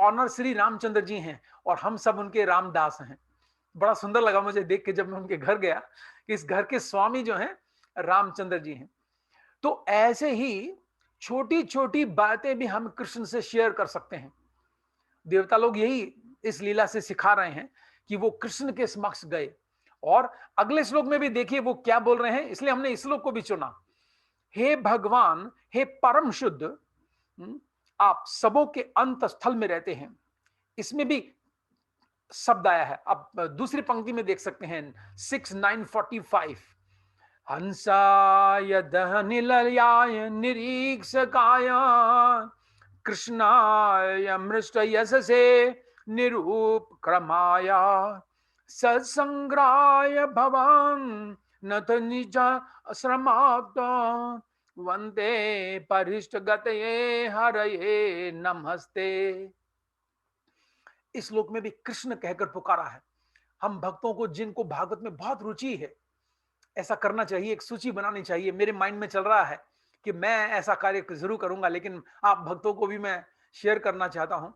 Honour Shri Ramchandra ji हैं और हम सब उनके रामदास हैं। बड़ा सुंदर लगा मुझे देख के जब मैं उनके घर गया कि इस घर के स्वामी जो हैं रामचंद्र जी हैं। तो ऐसे ही छोटी छोटी बातें भी हम कृष्ण से शेयर कर सकते हैं। देवता लोग यही इस लीला से सिखा रहे हैं कि वो कृष्ण के समक्ष गए, और अगले श्लोक में भी देखिए वो क्या बोल रहे हैं, इसलिए हमने इस श्लोक को भी चुना। हे भगवान, हे परम शुद्ध, आप सबों के अंत स्थल में रहते हैं। इसमें भी शब्द आया है, आप दूसरी पंक्ति में देख सकते हैं 6:9-45। हंसाय दहनिलयाय निरीक्षकाय कृष्णाय मृष्ट यशसे निरूप क्रमाय सत्संग्राय भवान नथ निज श्रमाप्त वंदे परिष्ट गतये हरये नमस्ते। इस श्लोक में भी कृष्ण कहकर पुकारा है। हम भक्तों को, जिनको भागवत में बहुत रुचि है, ऐसा करना चाहिए, एक सूची बनानी चाहिए। मेरे माइंड में चल रहा है कि मैं ऐसा कार्य जरूर करूंगा, लेकिन आप भक्तों को भी मैं शेयर करना चाहता हूं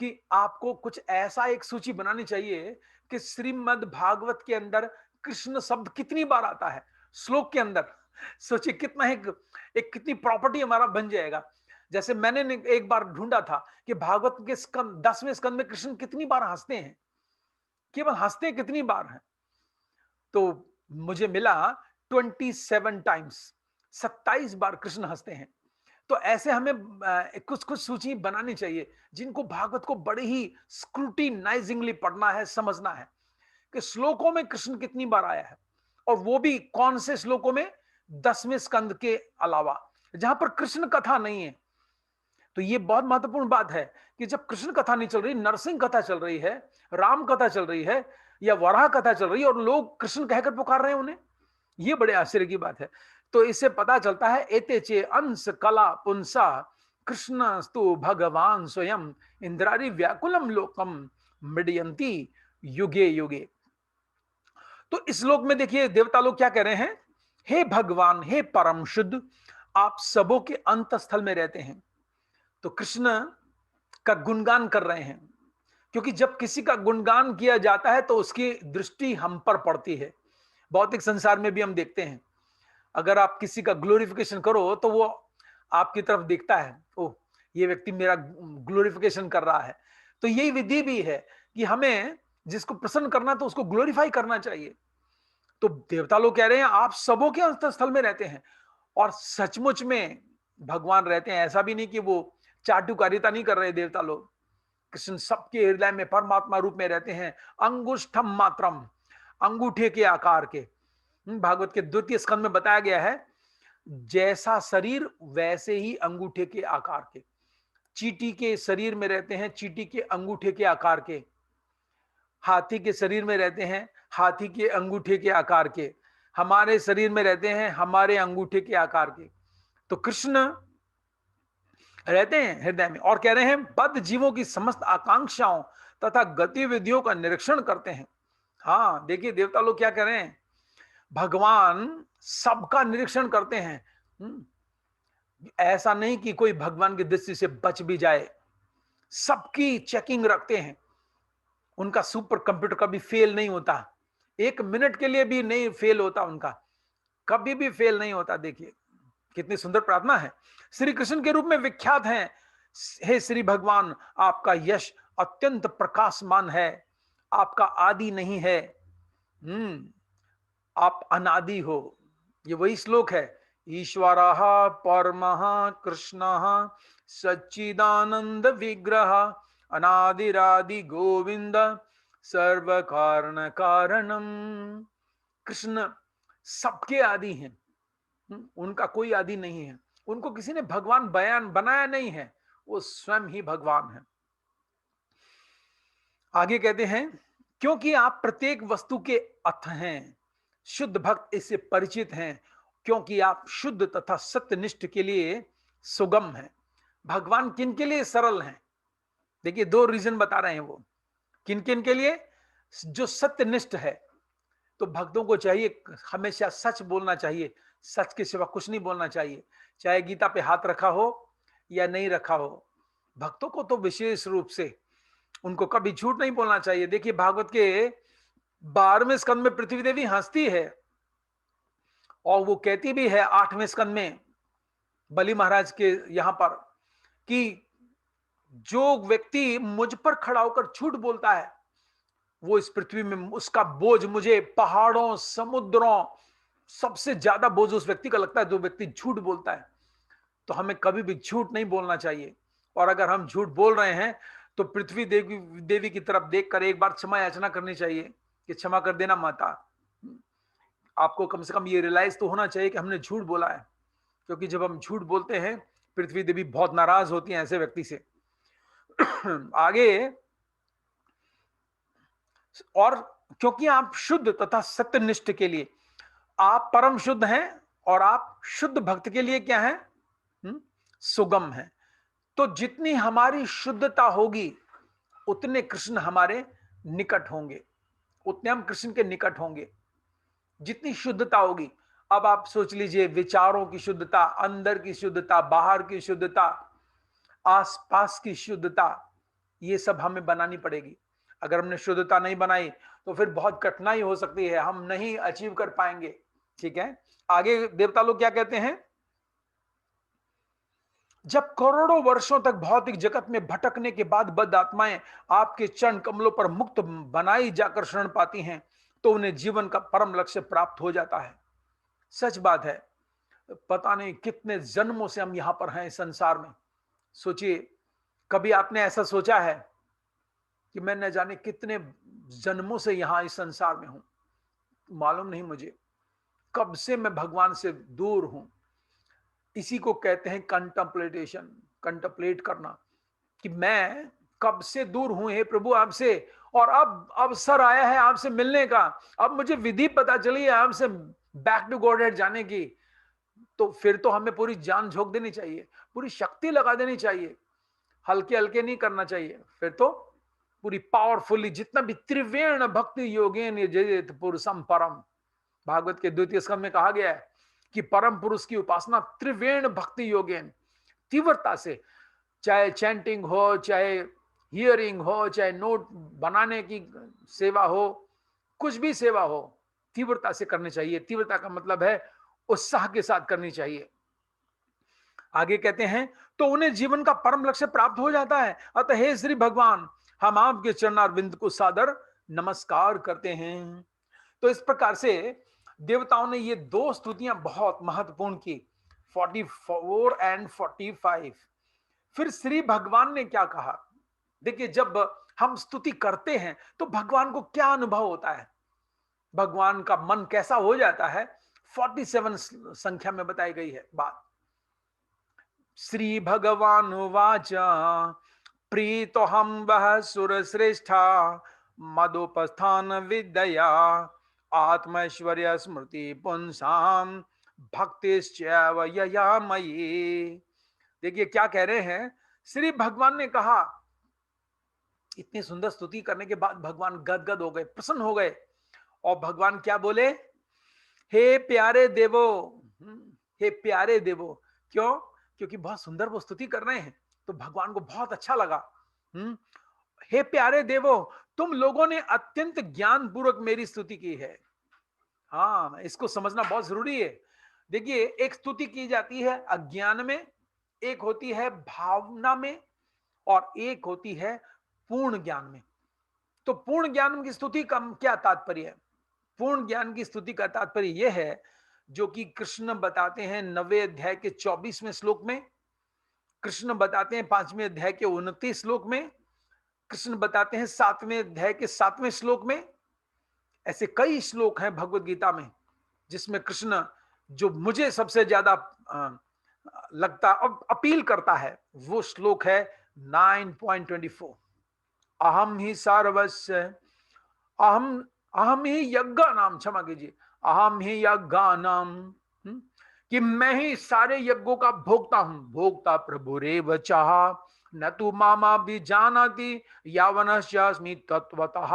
कि आपको कुछ ऐसा एक सूची बनानी चाहिए कि श्रीमद् भागवत के अंदर कृष्ण शब्द कितनी बार आता है श्लोक के अंदर। सोचिए कितना एक कितनी प्रॉपर्टी हमारा बन जाएगा। जैसे मैंने एक बार ढूंढा था कि भागवत के स्कंद 10वें स्कंद में कृष्ण कितनी बार हंसते हैं, केवल हंसते कितनी बार हैं, तो मुझे मिला 27 टाइम्स, 27 बार कृष्ण हंसते हैं। तो ऐसे हमें कुछ कुछ सूची बनानी चाहिए जिनको भागवत को बड़ी ही स्क्रूटिनाइजिंगली पढ़ना है, समझना है कि श्लोकों में कृष्ण कितनी बार आया है, और वो भी कौन से श्लोकों में, 10वें स्कंद के अलावा जहां पर कृष्ण कथा नहीं है। तो ये बहुत महत्वपूर्ण बात है कि जब कृष्ण कथा नहीं चल रही, नरसिंह कथा चल रही है, राम कथा चल रही है, या वराह कथा चल रही है, और लोग कृष्ण कहकर पुकार रहे हैं उन्हें, ये बड़े आश्चर्य की बात है। तो इससे पता चलता है एते चे अंश कला पुंसा कृष्णस्तु भगवान स्वयं इंद्रारी व्याकुलम लोकम मृडयंती युगे युगे। तो इस श्लोक में देखिए देवता लोग क्या कह रहे हैं, हे भगवान, हे परम शुद्ध, आप सबों के अंत स्थल में रहते हैं। तो कृष्ण का गुणगान कर रहे हैं, क्योंकि जब किसी का गुणगान किया जाता है तो उसकी दृष्टि हम पर पड़ती है। भौतिक संसार में भी हम देखते हैं, अगर आप किसी का ग्लोरिफिकेशन करो तो वो आपकी तरफ देखता है, ओह ये व्यक्ति मेरा ग्लोरिफिकेशन कर रहा है। तो यही विधि भी है कि हमें जिसको प्रसन्न करना तो उसको ग्लोरीफाई करना चाहिए। तो देवता लोग कह रहे हैं आप सबों के अंतस्थल में रहते हैं, और सचमुच में भगवान रहते हैं। ऐसा भी नहीं कि वो चाटुकारिता नहीं कर रहे देवता लोग। कृष्ण सबके हृदय में परमात्मा रूप में रहते हैं, अंगुष्ठम मात्रम, अंगूठे के आकार के। भागवत के 2 स्कंद में बताया गया है, जैसा शरीर वैसे ही अंगूठे के आकार के। चींटी के शरीर में रहते हैं, चींटी के अंगूठे के आकार के। हाथी के शरीर में रहते हैं, हाथी के अंगूठे के आकार के। हमारे शरीर में रहते हैं, हमारे अंगूठे के आकार के। तो कृष्ण रहते हैं हृदय में, और कह रहे हैं बद्ध जीवों की समस्त आकांक्षाओं तथा गतिविधियों का निरीक्षण करते हैं। हाँ देखिए देवता लोग क्या कह रहे हैं, भगवान सबका निरीक्षण करते हैं। ऐसा नहीं कि कोई भगवान की दृष्टि से बच भी जाए, सबकी चेकिंग रखते हैं। उनका सुपर कंप्यूटर कभी फेल नहीं होता, 1 मिनट के लिए भी नहीं फेल होता, उनका कभी भी फेल नहीं होता। देखिए कितनी सुंदर प्रार्थना है। श्री कृष्ण के रूप में विख्यात हैं, हे श्री भगवान आपका यश अत्यंत प्रकाशमान है, आपका आदि नहीं है, आप अनादि हो। ये वही श्लोक है, ईश्वरः परमः कृष्णः सच्चिदानंद विग्रह अनादिरादि गोविंद सर्व कारण कारणम। कृष्ण सबके आदि हैं, उनका कोई आदि नहीं है, उनको किसी ने भगवान बयान बनाया नहीं है, वो स्वयं ही भगवान है। आगे कहते हैं, क्योंकि आप प्रत्येक वस्तु के अथ हैं, शुद्ध भक्त इससे परिचित हैं, क्योंकि आप शुद्ध तथा सत्यनिष्ठ के लिए सुगम हैं। भगवान किन के लिए सरल हैं? देखिए 2 रीजन बता रहे हैं वो, किन किन के लिए, जो सत्यनिष्ठ है। तो भक्तों को चाहिए हमेशा सच बोलना चाहिए, सच के सिवा कुछ नहीं बोलना चाहिए, चाहे गीता पे हाथ रखा हो या नहीं रखा हो। भक्तों को तो विशेष रूप से उनको कभी झूठ नहीं बोलना चाहिए। देखिए भागवत के 12वें स्कंद में पृथ्वी देवी हंसती है और वो कहती भी है 8वें स्कंद में बलि महाराज के यहां पर कि जो व्यक्ति मुझ पर खड़ा होकर झूठ बोलता है वो इस पृथ्वी में उसका बोझ मुझे पहाड़ों समुद्रों सबसे ज्यादा बोझ उस व्यक्ति का लगता है जो व्यक्ति झूठ बोलता है। तो हमें कभी भी झूठ नहीं बोलना चाहिए। और अगर हम झूठ बोल रहे हैं तो पृथ्वी देवी देवी की तरफ देखकर एक बार क्षमा याचना करनी चाहिए कि क्षमा कर देना माता। आपको कम से कम ये रियलाइज तो होना चाहिए कि हमने झूठ बोला है, क्योंकि जब हम झूठ बोलते हैं पृथ्वी देवी बहुत नाराज होती है ऐसे व्यक्ति से। आगे, और क्योंकि आप शुद्ध तथा सत्यनिष्ठ के लिए आप परम शुद्ध हैं और आप शुद्ध भक्त के लिए क्या है, सुगम है। तो जितनी हमारी शुद्धता होगी उतने कृष्ण हमारे निकट होंगे, उतने हम कृष्ण के निकट होंगे जितनी शुद्धता होगी। अब आप सोच लीजिए, विचारों की शुद्धता, अंदर की शुद्धता, बाहर की शुद्धता, आसपास की शुद्धता, ये सब हमें बनानी पड़ेगी। अगर हमने शुद्धता नहीं बनाई तो फिर बहुत कठिनाई हो सकती है, हम नहीं अचीव कर पाएंगे। ठीक है, आगे देवता लोग क्या कहते हैं, जब करोड़ों वर्षों तक भौतिक जगत में भटकने के बाद बद्ध आत्माएं आपके चरण कमलों पर मुक्त बनाई जाकर शरण पाती हैं तो उन्हें जीवन का परम लक्ष्य प्राप्त हो जाता है। सच बात है, पता नहीं कितने जन्मों से हम यहां पर हैं इस संसार में। सोचिए, कभी आपने ऐसा सोचा है कि मैं न जाने कितने जन्मों से यहां इस संसार में हूं? मालूम नहीं मुझे, कब से मैं भगवान से दूर हूं। इसी को कहते हैं कंटम्पलेटेशन, कंटम्पलेट करना, कि मैं कब से दूर हूं हे प्रभु आपसे, और अब अवसर आया है आपसे मिलने का। अब मुझे विधि पता चली है आपसे बैक टू गॉड जाने की। तो फिर तो हमें पूरी जान झोंक देनी चाहिए, पूरी शक्ति लगा देनी चाहिए, हल्के हल्के नहीं करना चाहिए। फिर तो पूरी पावरफुली, जितना भी त्रिवेण भक्ति योगेन यजेत पुरुषम परम, भागवत के 2 स्कंद में कहा गया है कि परम पुरुष की उपासना त्रिवेण भक्ति योगेन, तीव्रता से, चाहे चैंटिंग हो, चाहे हियरिंग हो, चाहे नोट बनाने की सेवा हो, कुछ भी सेवा हो, तीव्रता से करनी चाहिए। तीव्रता का मतलब है उत्साह के साथ करनी चाहिए। आगे कहते हैं, तो उन्हें जीवन का परम लक्ष्य प्राप्त हो जाता है। अतः हे श्री भगवान, हम आपके चरणारविंद को सादर नमस्कार करते हैं। तो इस प्रकार से देवताओं ने ये 2 स्तुतियां बहुत महत्वपूर्ण की, 44 एंड 45। फिर श्री भगवान ने क्या कहा? देखिए, जब हम स्तुति करते हैं तो भगवान को क्या अनुभव होता है, भगवान का मन कैसा हो जाता है, 47 संख्या में बताई गई है बात। श्री भगवान उवाच प्रीतो हम वह सुर श्रेष्ठा मदोपस्थान विद्या आत्मैश्वर्य स्मृति पुंसाम भक्तिश्चैव यया मयि। देखिए क्या कह रहे हैं, श्री भगवान ने कहा, इतनी सुंदर स्तुति करने के बाद भगवान गदगद हो गए, प्रसन्न हो गए। और भगवान क्या बोले, हे प्यारे देवो, हे प्यारे देवो। क्यों? क्योंकि बहुत सुंदर वो स्तुति कर रहे हैं तो भगवान को बहुत अच्छा लगा। हे प्यारे देवो, तुम लोगों ने अत्यंत ज्ञान पूर्वक मेरी स्तुति की है। हाँ, इसको समझना बहुत जरूरी है। देखिए, एक स्तुति की जाती है अज्ञान में, एक होती है भावना में, और एक होती है पूर्ण ज्ञान में। तो पूर्ण ज्ञान की स्तुति का क्या तात्पर्य है? पूर्ण ज्ञान की स्तुति का तात्पर्य यह है, जो कि कृष्ण बताते हैं 9वें अध्याय के 24वें श्लोक में, कृष्ण बताते हैं 5वें अध्याय के 29 श्लोक में, कृष्ण बताते हैं 7वें अध्याय के 7वें श्लोक में। ऐसे कई श्लोक हैं भगवत गीता में जिसमें कृष्ण, जो मुझे सबसे ज्यादा लगता अपील करता है, वो श्लोक है 9.24, अहम ही सर्वस्व, अहम अहम ही यज्ञ नाम, क्षमा कीजिए, अहम ही यज्ञ नाम, कि मैं ही सारे यज्ञों का भोक्ता हूं, भोक्ता प्रभु रेव चाह न तू मामा भी जानाति यावनस्यास्मि तत्वतः।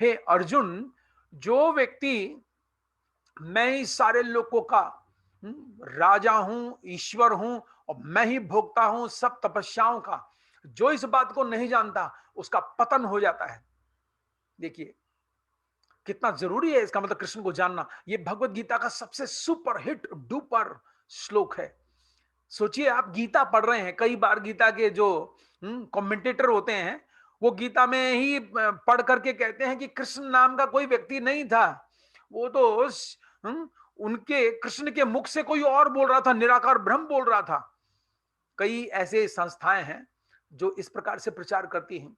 हे अर्जुन, जो व्यक्ति मैं ही सारे लोगों का राजा हूं, ईश्वर हूं, और मैं ही भोगता हूं सब तपस्याओं का, जो इस बात को नहीं जानता उसका पतन हो जाता है। देखिए कितना जरूरी है इसका मतलब कृष्ण को जानना। ये भगवत गीता का सबसे सुपर हिट डुपर श्लोक है। सोचिए आप गीता पढ़ रहे हैं, कई बार गीता के जो कमेंटेटर होते हैं वो गीता में ही पढ़ करके कहते हैं कि कृष्ण नाम का कोई व्यक्ति नहीं था, वो तो उनके कृष्ण के मुख से कोई और बोल रहा था, निराकार ब्रह्म बोल रहा था। कई ऐसे संस्थाएं हैं जो इस प्रकार से प्रचार करती हैं।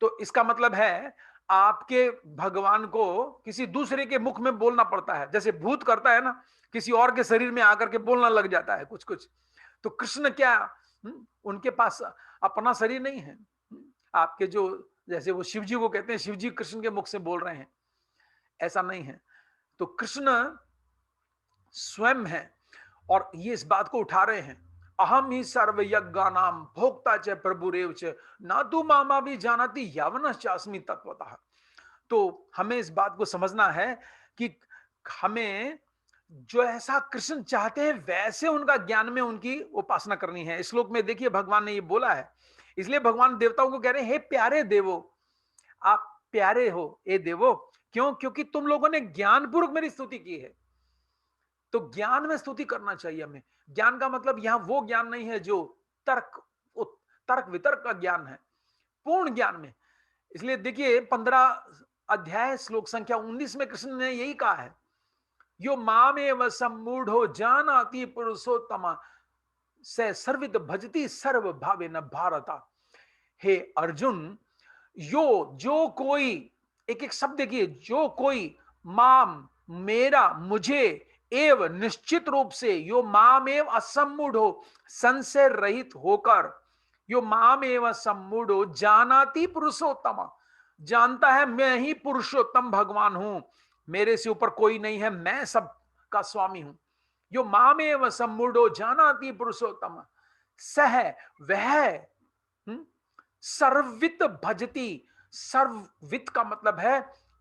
तो इसका मतलब है आपके भगवान को किसी दूसरे के मुख में बोलना पड़ता है, जैसे भूत करता है ना, किसी और के शरीर में आकर के बोलना लग जाता है कुछ कुछ। तो कृष्ण क्या उनके पास अपना शरीर नहीं है। आपके जो जैसे वो शिव जी को कहते हैं शिव जी कृष्ण के मुख से बोल रहे हैं, ऐसा नहीं है। तो कृष्ण स्वयं है और ये इस बात को उठा रहे हैं, अहम ही सर्व यज्ञानाम भोक्ता च प्रभुरेव च ना तू मामा भी जानती यावनः चास्मि तत्वतः। तो हमें इस बात को समझना है कि हमें जो ऐसा कृष्ण चाहते हैं वैसे उनका ज्ञान में उनकी उपासना करनी है। इस श्लोक में देखिए भगवान ने ये बोला है, इसलिए भगवान देवताओं को कह रहे हैं हे प्यारे देवो, आप प्यारे हो ए देवो। क्यों? क्योंकि तुम लोगों ने ज्ञान पूर्वक मेरी स्तुति की है। तो ज्ञान में स्तुति करना चाहिए हमें। ज्ञान का मतलब यहां वो ज्ञान नहीं है जो तर्क तर्क वितर्क का ज्ञान है, पूर्ण ज्ञान में। इसलिए देखिए 15 अध्याय श्लोक संख्या 19 में कृष्ण ने यही कहा है, यो मामेव सम्मूढ़ो जानाति पुरुषोत्तम से सर्वित भजती सर्व भावे न भारता। हे अर्जुन, यो जो कोई, एक एक शब्द देखिए, जो कोई माम मेरा मुझे एव निश्चित रूप से, यो माम एव असम्मूढ़ो संशय रहित होकर, यो माम एव सम्मूढ़ो जानाति पुरुषोत्तम, जानता है मैं ही पुरुषोत्तम भगवान हूं, मेरे से ऊपर कोई नहीं है, मैं सब का स्वामी हूं। यो माम एव सम्मूढ़ो जानाति पुरुषोत्तम सह वह सर्वित भजती। सर्ववित का मतलब है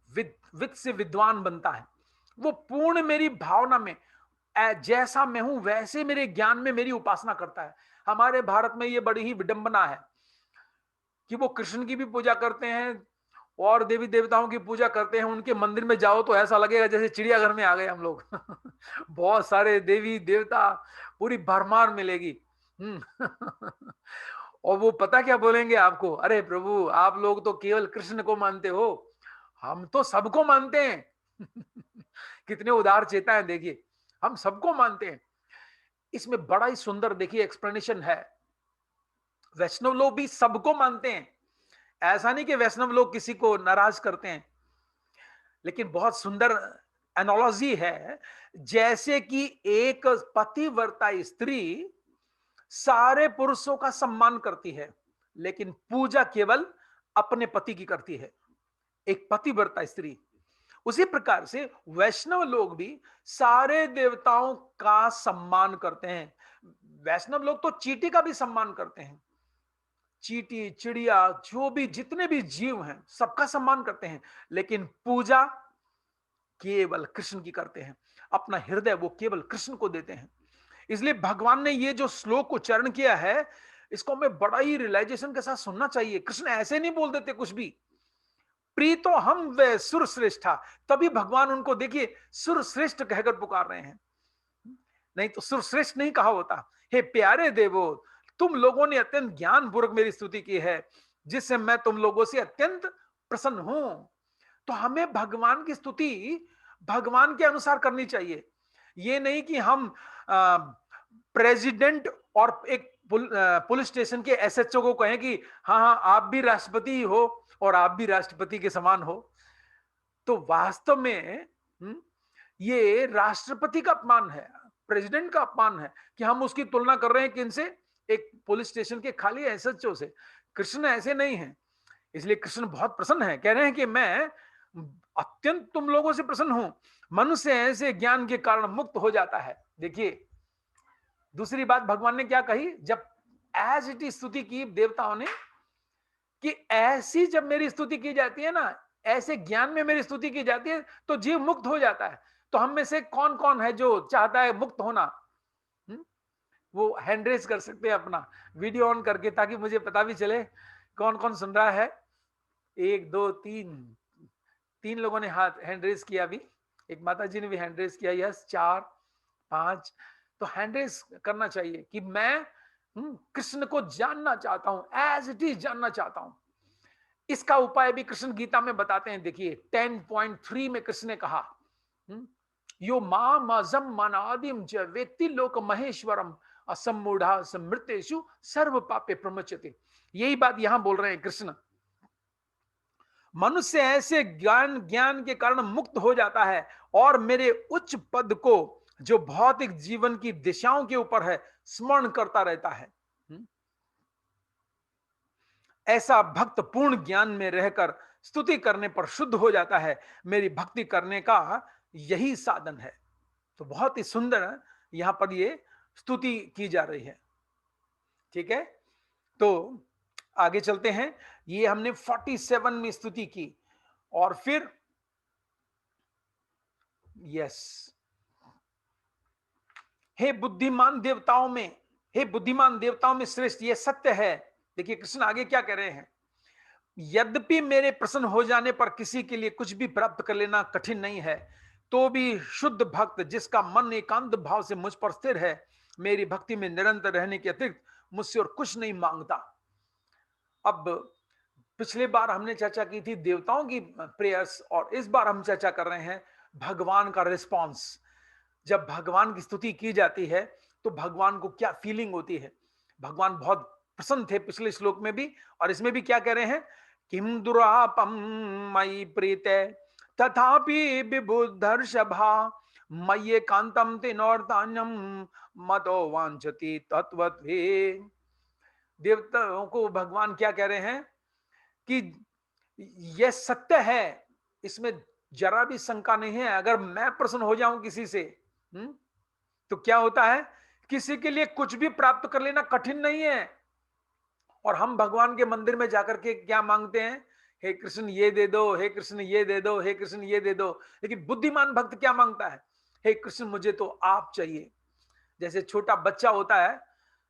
वित से विद्वान बनता है। वो पूर्ण मेरी भावना में जैसा मैं हूं वैसे मेरे ज्ञान में मेरी उपासना करता है। हमारे भारत में ये बड़ी ही विडंबना है कि वो कृष्ण की भी पूजा करते हैं और देवी देवताओं की पूजा करते हैं। उनके मंदिर में जाओ तो ऐसा लगेगा जैसे चिड़ियाघर में आ गए हम लोग। बहुत सारे देवी देवता, पूरी भरमार मिलेगी। और वो पता क्या बोलेंगे आपको, अरे प्रभु आप लोग तो केवल कृष्ण को मानते हो, हम तो सबको मानते हैं। कितने उदार चेता है देखिए, हम सबको मानते हैं। इसमें बड़ा ही सुंदर देखिए एक्सप्लेनेशन है। वैष्णव लोग भी सबको मानते हैं, ऐसा नहीं कि वैष्णव लोग किसी को नाराज करते हैं, लेकिन बहुत सुंदर एनालॉजी है। जैसे कि एक पतिव्रता स्त्री सारे पुरुषों का सम्मान करती है लेकिन पूजा केवल अपने पति की करती है, एक पतिव्रता स्त्री, उसी प्रकार से वैष्णव लोग भी सारे देवताओं का सम्मान करते हैं। वैष्णव लोग तो चींटी का भी सम्मान करते हैं, चींटी, चिड़िया, जो भी जितने भी जीव हैं सबका सम्मान करते हैं, लेकिन पूजा केवल कृष्ण की करते हैं। अपना हृदय वो केवल कृष्ण को देते हैं। इसलिए भगवान ने ये जो श्लोक उच्चारण किया है, इसको हमें बड़ा ही रियलाइजेशन के साथ सुनना चाहिए। कृष्ण ऐसे नहीं बोल देते कुछ भी, प्रीतो हम वे सुर श्रेष्ठा, तभी भगवान उनको देखिए सुर श्रेष्ठ कहकर पुकार रहे हैं, नहीं तो सुर श्रेष्ठ नहीं कहा होता। हे प्यारे देवो, तुम लोगों ने अत्यंत ज्ञान पूर्वक मेरी स्तुति की है, जिससे मैं तुम लोगों से अत्यंत प्रसन्न हूं। तो हमें भगवान की स्तुति भगवान के अनुसार करनी चाहिए। ये नहीं कि हम प्रेसिडेंट और एक पुलिस स्टेशन के एसएचओ को कहें कि हाँ हाँ आप भी राष्ट्रपति हो और आप भी राष्ट्रपति के समान हो। तो वास्तव में ये राष्ट्रपति का अपमान है, प्रेसिडेंट का अपमान है कि हम उसकी तुलना कर रहे हैं किनसे, एक पुलिस स्टेशन के खाली एसएचओ से। कृष्ण ऐसे नहीं है। इसलिए कृष्ण बहुत प्रसन्न है, कह रहे हैं कि मैं अत्यंत तुम लोगों से प्रसन्न हूं। मनुष्य ऐसे ज्ञान के कारण मुक्त हो जाता है। देखिए दूसरी बात भगवान ने क्या कही, जब एज इट इज स्तुति की देवताओं ने, कि ऐसी जब मेरी स्तुति की जाती है ना, ऐसे ज्ञान में मेरी स्तुति की जाती है तो जीव मुक्त हो जाता है। तो हम में से कौन कौन है जो चाहता है मुक्त होना? वो हैंड रेस कर सकते हैं अपना वीडियो ऑन करके, ताकि मुझे पता भी चले कौन कौन सुन रहा है। एक दो तीन, तीन लोगों ने हाथ हैंड रेस किया अभी, एक माता जी ने भी हैंड रेस किया, यस, चार, पांच। तो हैंड रेस करना चाहिए कि मैं कृष्ण को जानना चाहता हूं, एज इट इज जानना चाहता हूं। इसका उपाय भी कृष्ण गीता में बताते हैं। देखिए 10.3 में कृष्ण ने कहा, यो माम अजम मनादिम च वेत्ति लोक महेश्वरम असमूढ़ा समृतेषु सर्व पापे प्रमुच्यते। यही बात यहां बोल रहे हैं कृष्ण। मनुष्य ऐसे ज्ञान ज्ञान के कारण मुक्त हो जाता है और मेरे उच्च पद को, जो भौतिक जीवन की दिशाओं के ऊपर है, स्मरण करता रहता है। ऐसा भक्त पूर्ण ज्ञान में रहकर स्तुति करने पर शुद्ध हो जाता है। मेरी भक्ति करने का यही साधन है। तो बहुत ही सुंदर यहां पर ये स्तुति की जा रही है। ठीक है, तो आगे चलते हैं। ये हमने 47 में स्तुति की, और फिर यस, हे बुद्धिमान देवताओं में, हे बुद्धिमान देवताओं में श्रेष्ठ, ये सत्य है। देखिए कृष्ण आगे क्या कह रहे हैं, यद्यपि मेरे प्रसन्न हो जाने पर किसी के लिए कुछ भी प्राप्त कर लेना कठिन नहीं है, तो भी शुद्ध भक्त जिसका मन एकांत भाव से मुझ पर स्थिर है, मेरी भक्ति में निरंतर रहने के अतिरिक्त मुझसे और कुछ नहीं मांगता। अब पिछले बार हमने चर्चा की थी देवताओं की प्रेयर्स, और इस बार हम चर्चा कर रहे हैं भगवान का रिस्पॉन्स। जब भगवान की स्तुति की जाती है तो भगवान को क्या फीलिंग होती है। भगवान बहुत प्रसन्न थे पिछले श्लोक में भी, और इसमें भी क्या कह रहे हैं, किम दुरापम मयि प्रीते तथापि विबुधर्षभा मय्ये कांतम तिनोर्तान्यम मतो वांछति तत्वत्वे। देवताओं को भगवान क्या कह रहे हैं कि यह सत्य है, इसमें जरा भी शंका नहीं है। अगर मैं प्रसन्न हो जाऊं किसी से, तो क्या होता है, किसी के लिए कुछ भी प्राप्त कर लेना कठिन नहीं है। और हम भगवान के मंदिर में जाकर के क्या मांगते हैं, हे कृष्ण ये दे दो, हे कृष्ण ये दे दो, हे कृष्ण ये दे दो। लेकिन बुद्धिमान भक्त क्या मांगता है, हे कृष्ण मुझे तो आप चाहिए। जैसे छोटा बच्चा होता है,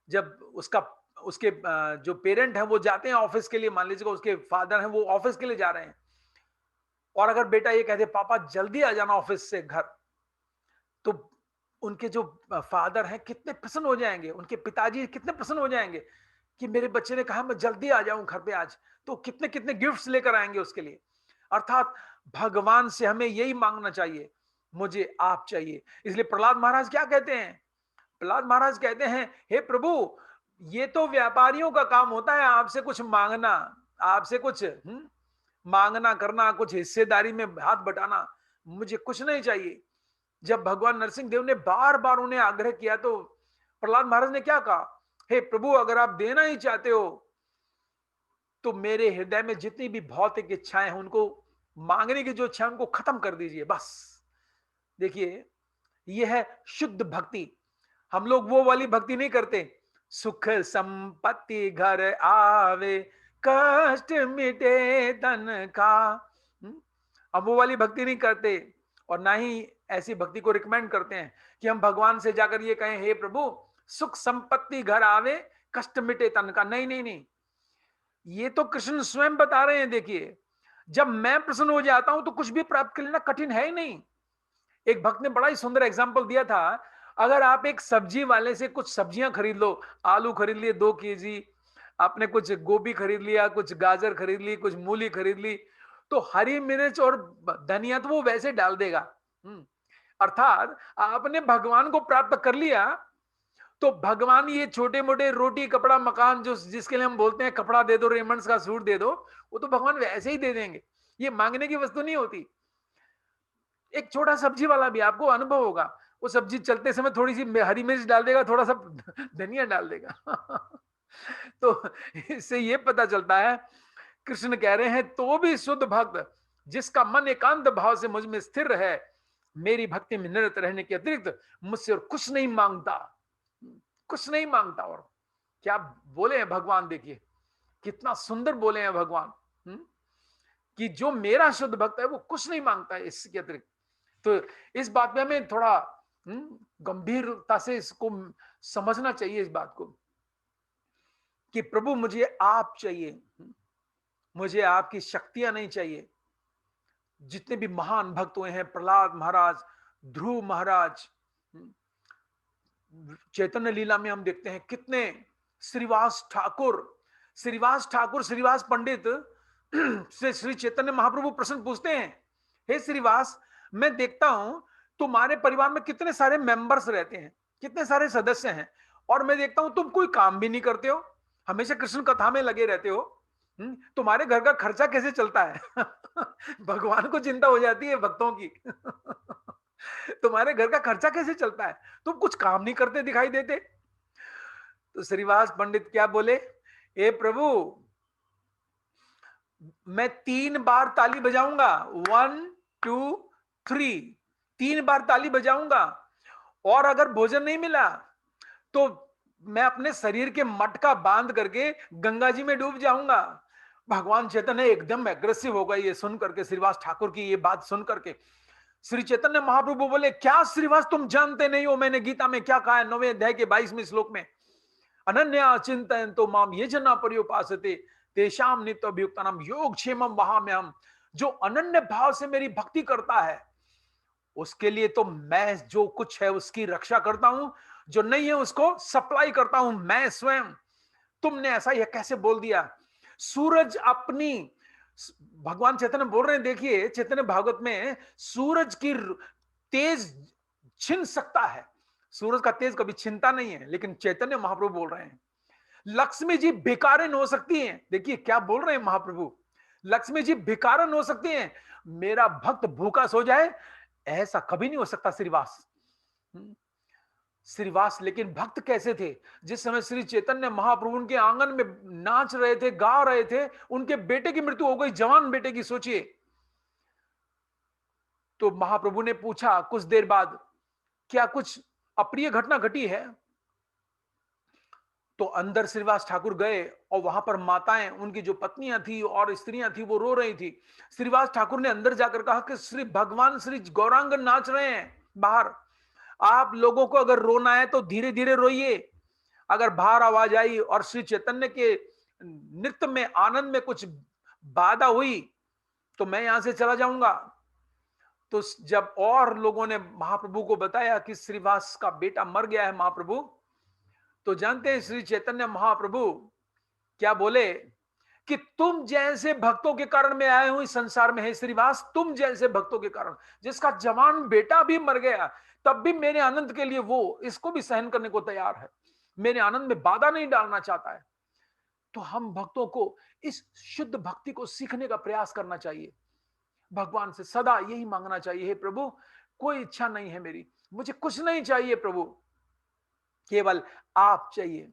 जब उसके जो पेरेंट है वो जाते हैं ऑफिस के लिए, मान लीजिए उसके फादर हैं वो ऑफिस के लिए जा रहे हैं, और अगर बेटा ये कहते पापा जल्दी आ जाना ऑफिस से घर, तो उनके जो फादर हैं कितने प्रसन्न हो जाएंगे, उनके पिताजी कितने प्रसन्न हो जाएंगे कि मेरे बच्चे ने कहा मैं जल्दी आ जाऊं घर पे आज, तो कितने कितने गिफ्ट्स लेकर आएंगे उसके लिए। अर्थात भगवान से हमें यही मांगना चाहिए, मुझे आप चाहिए। इसलिए प्रहलाद महाराज क्या कहते हैं, प्रहलाद महाराज कहते हैं, हे प्रभु ये तो व्यापारियों का काम होता है आपसे कुछ मांगना, आपसे कुछ मांगना करना, कुछ हिस्सेदारी में हाथ बटाना, मुझे कुछ नहीं चाहिए। जब भगवान नरसिंह देव ने बार बार उन्हें आग्रह किया तो प्रहलाद महाराज ने क्या कहा, हे प्रभु अगर आप देना ही चाहते हो तो मेरे हृदय में जितनी भी भौतिक इच्छाएं हैं उनको, मांगने की जो इच्छा है उनको खत्म कर दीजिए बस। देखिए यह है शुद्ध भक्ति। हम लोग वो वाली भक्ति नहीं करते, सुख संपत्ति घर आवे कष्ट मिटे तन का। हम वो वाली भक्ति नहीं करते, और ना ही ऐसी भक्ति को रिकमेंड करते हैं कि हम भगवान से जाकर ये कहें, हे प्रभु सुख संपत्ति घर आवे कष्ट मिटे तन का। नहीं नहीं नहीं, ये तो कृष्ण स्वयं बता रहे हैं। देखिए जब मैं प्रसन्न हो जाता हूं तो कुछ भी प्राप्त कर लेना कठिन है ही नहीं। एक भक्त ने बड़ा ही सुंदर एग्जाम्पल दिया था, अगर आप एक सब्जी वाले से कुछ सब्जियां खरीद लो, आलू खरीद लिए 2 kg, आपने कुछ गोभी खरीद लिया, कुछ गाजर खरीद ली, कुछ मूली खरीद ली, तो हरी मिर्च और धनिया तो वो वैसे डाल देगा। अर्थात आपने भगवान को प्राप्त कर लिया, तो भगवान ये छोटे मोटे रोटी कपड़ा मकान जो जिसके लिए हम बोलते हैं कपड़ा दे दो, रेमंड्स का सूट दे दो, वो तो भगवान वैसे ही दे देंगे। ये मांगने की वस्तु नहीं होती। एक छोटा सब्जी वाला भी आपको अनुभव होगा, वो सब्जी चलते समय थोड़ी सी हरी मिर्च डाल देगा, थोड़ा सा धनिया डाल देगा। तो इससे ये पता चलता है, कृष्ण कह रहे हैं तो भी शुद्ध भक्त जिसका मन एकांत भाव से मुझ में स्थिर है, मेरी भक्ति में निरत रहने के अतिरिक्त मुझसे और कुछ नहीं मांगता, कुछ नहीं मांगता। और क्या बोले हैं भगवान, देखिए कितना सुंदर बोले हैं भगवान, कि जो मेरा शुद्ध भक्त है वो कुछ नहीं मांगता है इसके अतिरिक्त। तो इस बात में हमें थोड़ा गंभीरता से इसको समझना चाहिए, इस बात को कि प्रभु मुझे आप चाहिए, मुझे आपकी शक्तियां नहीं चाहिए। जितने भी महान भक्त हुए हैं, प्रहलाद महाराज, ध्रुव महाराज, चैतन्य लीला में हम देखते हैं कितने, श्रीवास ठाकुर, श्रीवास पंडित से श्री चैतन्य महाप्रभु प्रश्न पूछते हैं, हे श्रीवास, मैं देखता हूं तुम्हारे परिवार में कितने सारे मेंबर्स रहते हैं, कितने सारे सदस्य हैं, और मैं देखता हूं तुम कोई काम भी नहीं करते हो, हमेशा कृष्ण कथा में लगे रहते हो। तुम्हारे घर का खर्चा कैसे चलता है? भगवान को चिंता हो जाती है भक्तों की। तुम्हारे घर का खर्चा कैसे चलता है? तुम कुछ काम नहीं करते दिखाई देते। तो श्रीवास पंडित क्या बोले, ए प्रभु, मैं 3 बार ताली बजाऊंगा, 1 2 3, 3 बार ताली बजाऊंगा, और अगर भोजन नहीं मिला तो मैं अपने शरीर के मटका बांध करके गंगा जी में डूब जाऊंगा। भगवान चैतन्य एकदम एग्रेसिव हो गए ये सुन करके, श्रीवास ठाकुर की ये बात सुन करके। श्री चैतन्य महाप्रभु बोले, क्या श्रीवास तुम जानते नहीं हो मैंने गीता में क्या कहा है 9वें अध्याय के 22वें श्लोक में, अनन्या चिंतयन्तो माम ये जना पर्युपासते तेषाम नित्यभियुक्तानाम योगक्षेमम वहाम्यहम्। जो अनन्य भाव से मेरी भक्ति करता है उसके लिए तो मैं जो कुछ है उसकी रक्षा करता हूं, जो नहीं है उसको सप्लाई करता हूं मैं स्वयं। तुमने ऐसा यह कैसे बोल दिया? सूरज अपनी, भगवान चैतन्य बोल रहे हैं, देखिए चैतन्य भागवत में, सूरज की तेज छिन सकता है, सूरज का तेज कभी छिनता नहीं है, लेकिन चैतन्य महाप्रभु बोल रहे हैं लक्ष्मी जी भिकारिन हो सकती हैं। देखिए क्या बोल रहे हैं महाप्रभु, लक्ष्मी जी भिकारिन हो सकती हैं, मेरा भक्त भूखा सो जाए ऐसा कभी नहीं हो सकता श्रीवास। श्रीवास लेकिन भक्त कैसे थे? जिस समय श्री चैतन्य महाप्रभु उनके आंगन में नाच रहे थे, गा रहे थे, उनके बेटे की मृत्यु हो गई, जवान बेटे की, सोचिए। तो महाप्रभु ने पूछा कुछ देर बाद, क्या कुछ अप्रिय घटना घटी है? तो अंदर श्रीवास ठाकुर गए और वहां पर माताएं, उनकी जो पत्नियां थी और स्त्रियां थी वो रो रही थी। श्रीवास ठाकुर ने अंदर जाकर कहा कि श्री भगवान श्री गौरांग नाच रहे हैं बाहर, आप लोगों को अगर रोना है तो धीरे धीरे रोइए, अगर बाहर आवाज आई और श्री चैतन्य के नृत्य में, आनंद में कुछ बाधा हुई तो मैं यहां से चला जाऊंगा। तो जब और लोगों ने महाप्रभु को बताया कि श्रीवास का बेटा मर गया है महाप्रभु, तो जानते हैं श्री चैतन्य महाप्रभु क्या बोले कि तुम जैसे भक्तों के कारण मैं आया हूं इस संसार में, है श्रीवास, तुम जैसे भक्तों के कारण, जिसका जवान बेटा भी मर गया तब भी मेरे आनंद के लिए वो इसको भी सहन करने को तैयार है, मेरे आनंद में बाधा नहीं डालना चाहता है। तो हम भक्तों को इस शुद्ध भक्ति को सीखने का प्रयास करना चाहिए, भगवान से सदा यही मांगना चाहिए, हे प्रभु कोई इच्छा नहीं है मेरी, मुझे कुछ नहीं चाहिए प्रभु, केवल आप चाहिए।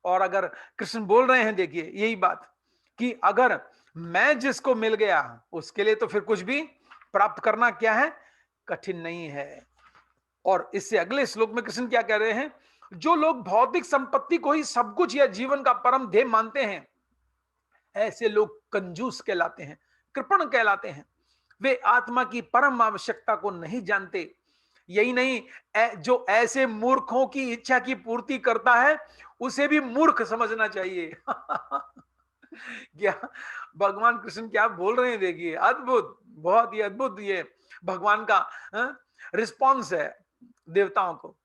और अगर कृष्ण बोल रहे हैं, देखिए यही बात कि अगर मैं जिसको मिल गया उसके लिए तो फिर कुछ भी प्राप्त करना क्या है, कठिन नहीं है। और इससे अगले श्लोक में कृष्ण क्या कह रहे हैं, जो लोग भौतिक संपत्ति को ही सब कुछ या जीवन का परम ध्येय मानते हैं, ऐसे लोग कंजूस कहलाते हैं, कृपण कहलाते हैं, वे आत्मा की परम आवश्यकता को नहीं जानते। यही नहीं, जो ऐसे मूर्खों की इच्छा की पूर्ति करता है उसे भी मूर्ख समझना चाहिए। क्या भगवान कृष्ण क्या बोल रहे हैं, देखिए अद्भुत, बहुत ही अद्भुत ये भगवान का रिस्पॉन्स है देवताओं को।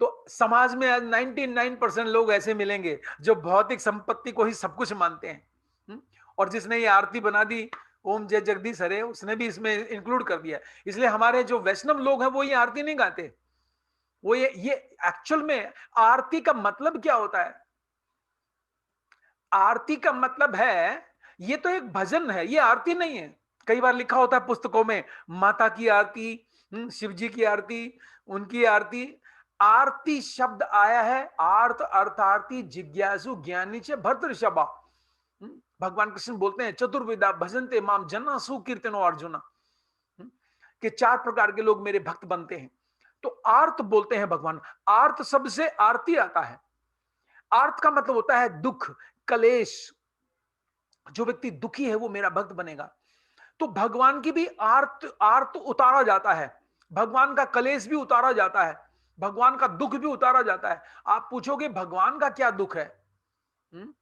तो समाज में आज 99% लोग ऐसे मिलेंगे जो भौतिक संपत्ति को ही सब कुछ मानते हैं। और जिसने ये आरती बना दी ओम जय जगदीश हरे, उसने भी इसमें इंक्लूड कर दिया। इसलिए हमारे जो वैष्णव लोग हैं वो ये आरती नहीं गाते। वो ये एक्चुअल में आरती का मतलब क्या होता है? आरती का मतलब है, ये तो एक भजन है, ये आरती नहीं है। कई बार लिखा होता है पुस्तकों में, माता की आरती, शिव जी की आरती, उनकी आरती। आरती शब्द आया है आर्त अर्थार्थी जिज्ञासु ज्ञानी च भर्तृषभा। भगवान कृष्ण बोलते हैं चतुर्विदा भजनते माम जना सुकीर्तनो अर्जुना, कि 4 प्रकार के लोग मेरे भक्त बनते हैं। तो आर्त बोलते हैं भगवान, आर्त शब्द से आरती आता है। आर्त का मतलब होता है दुख, कलेश। जो व्यक्ति दुखी है वो मेरा भक्त बनेगा। तो भगवान की भी आर्त उतारा जाता है। भगवान का कलेश भी उतारा जाता है, भगवान का दुख भी उतारा जाता है। आप पूछोगे भगवान का क्या दुख है? हम्म?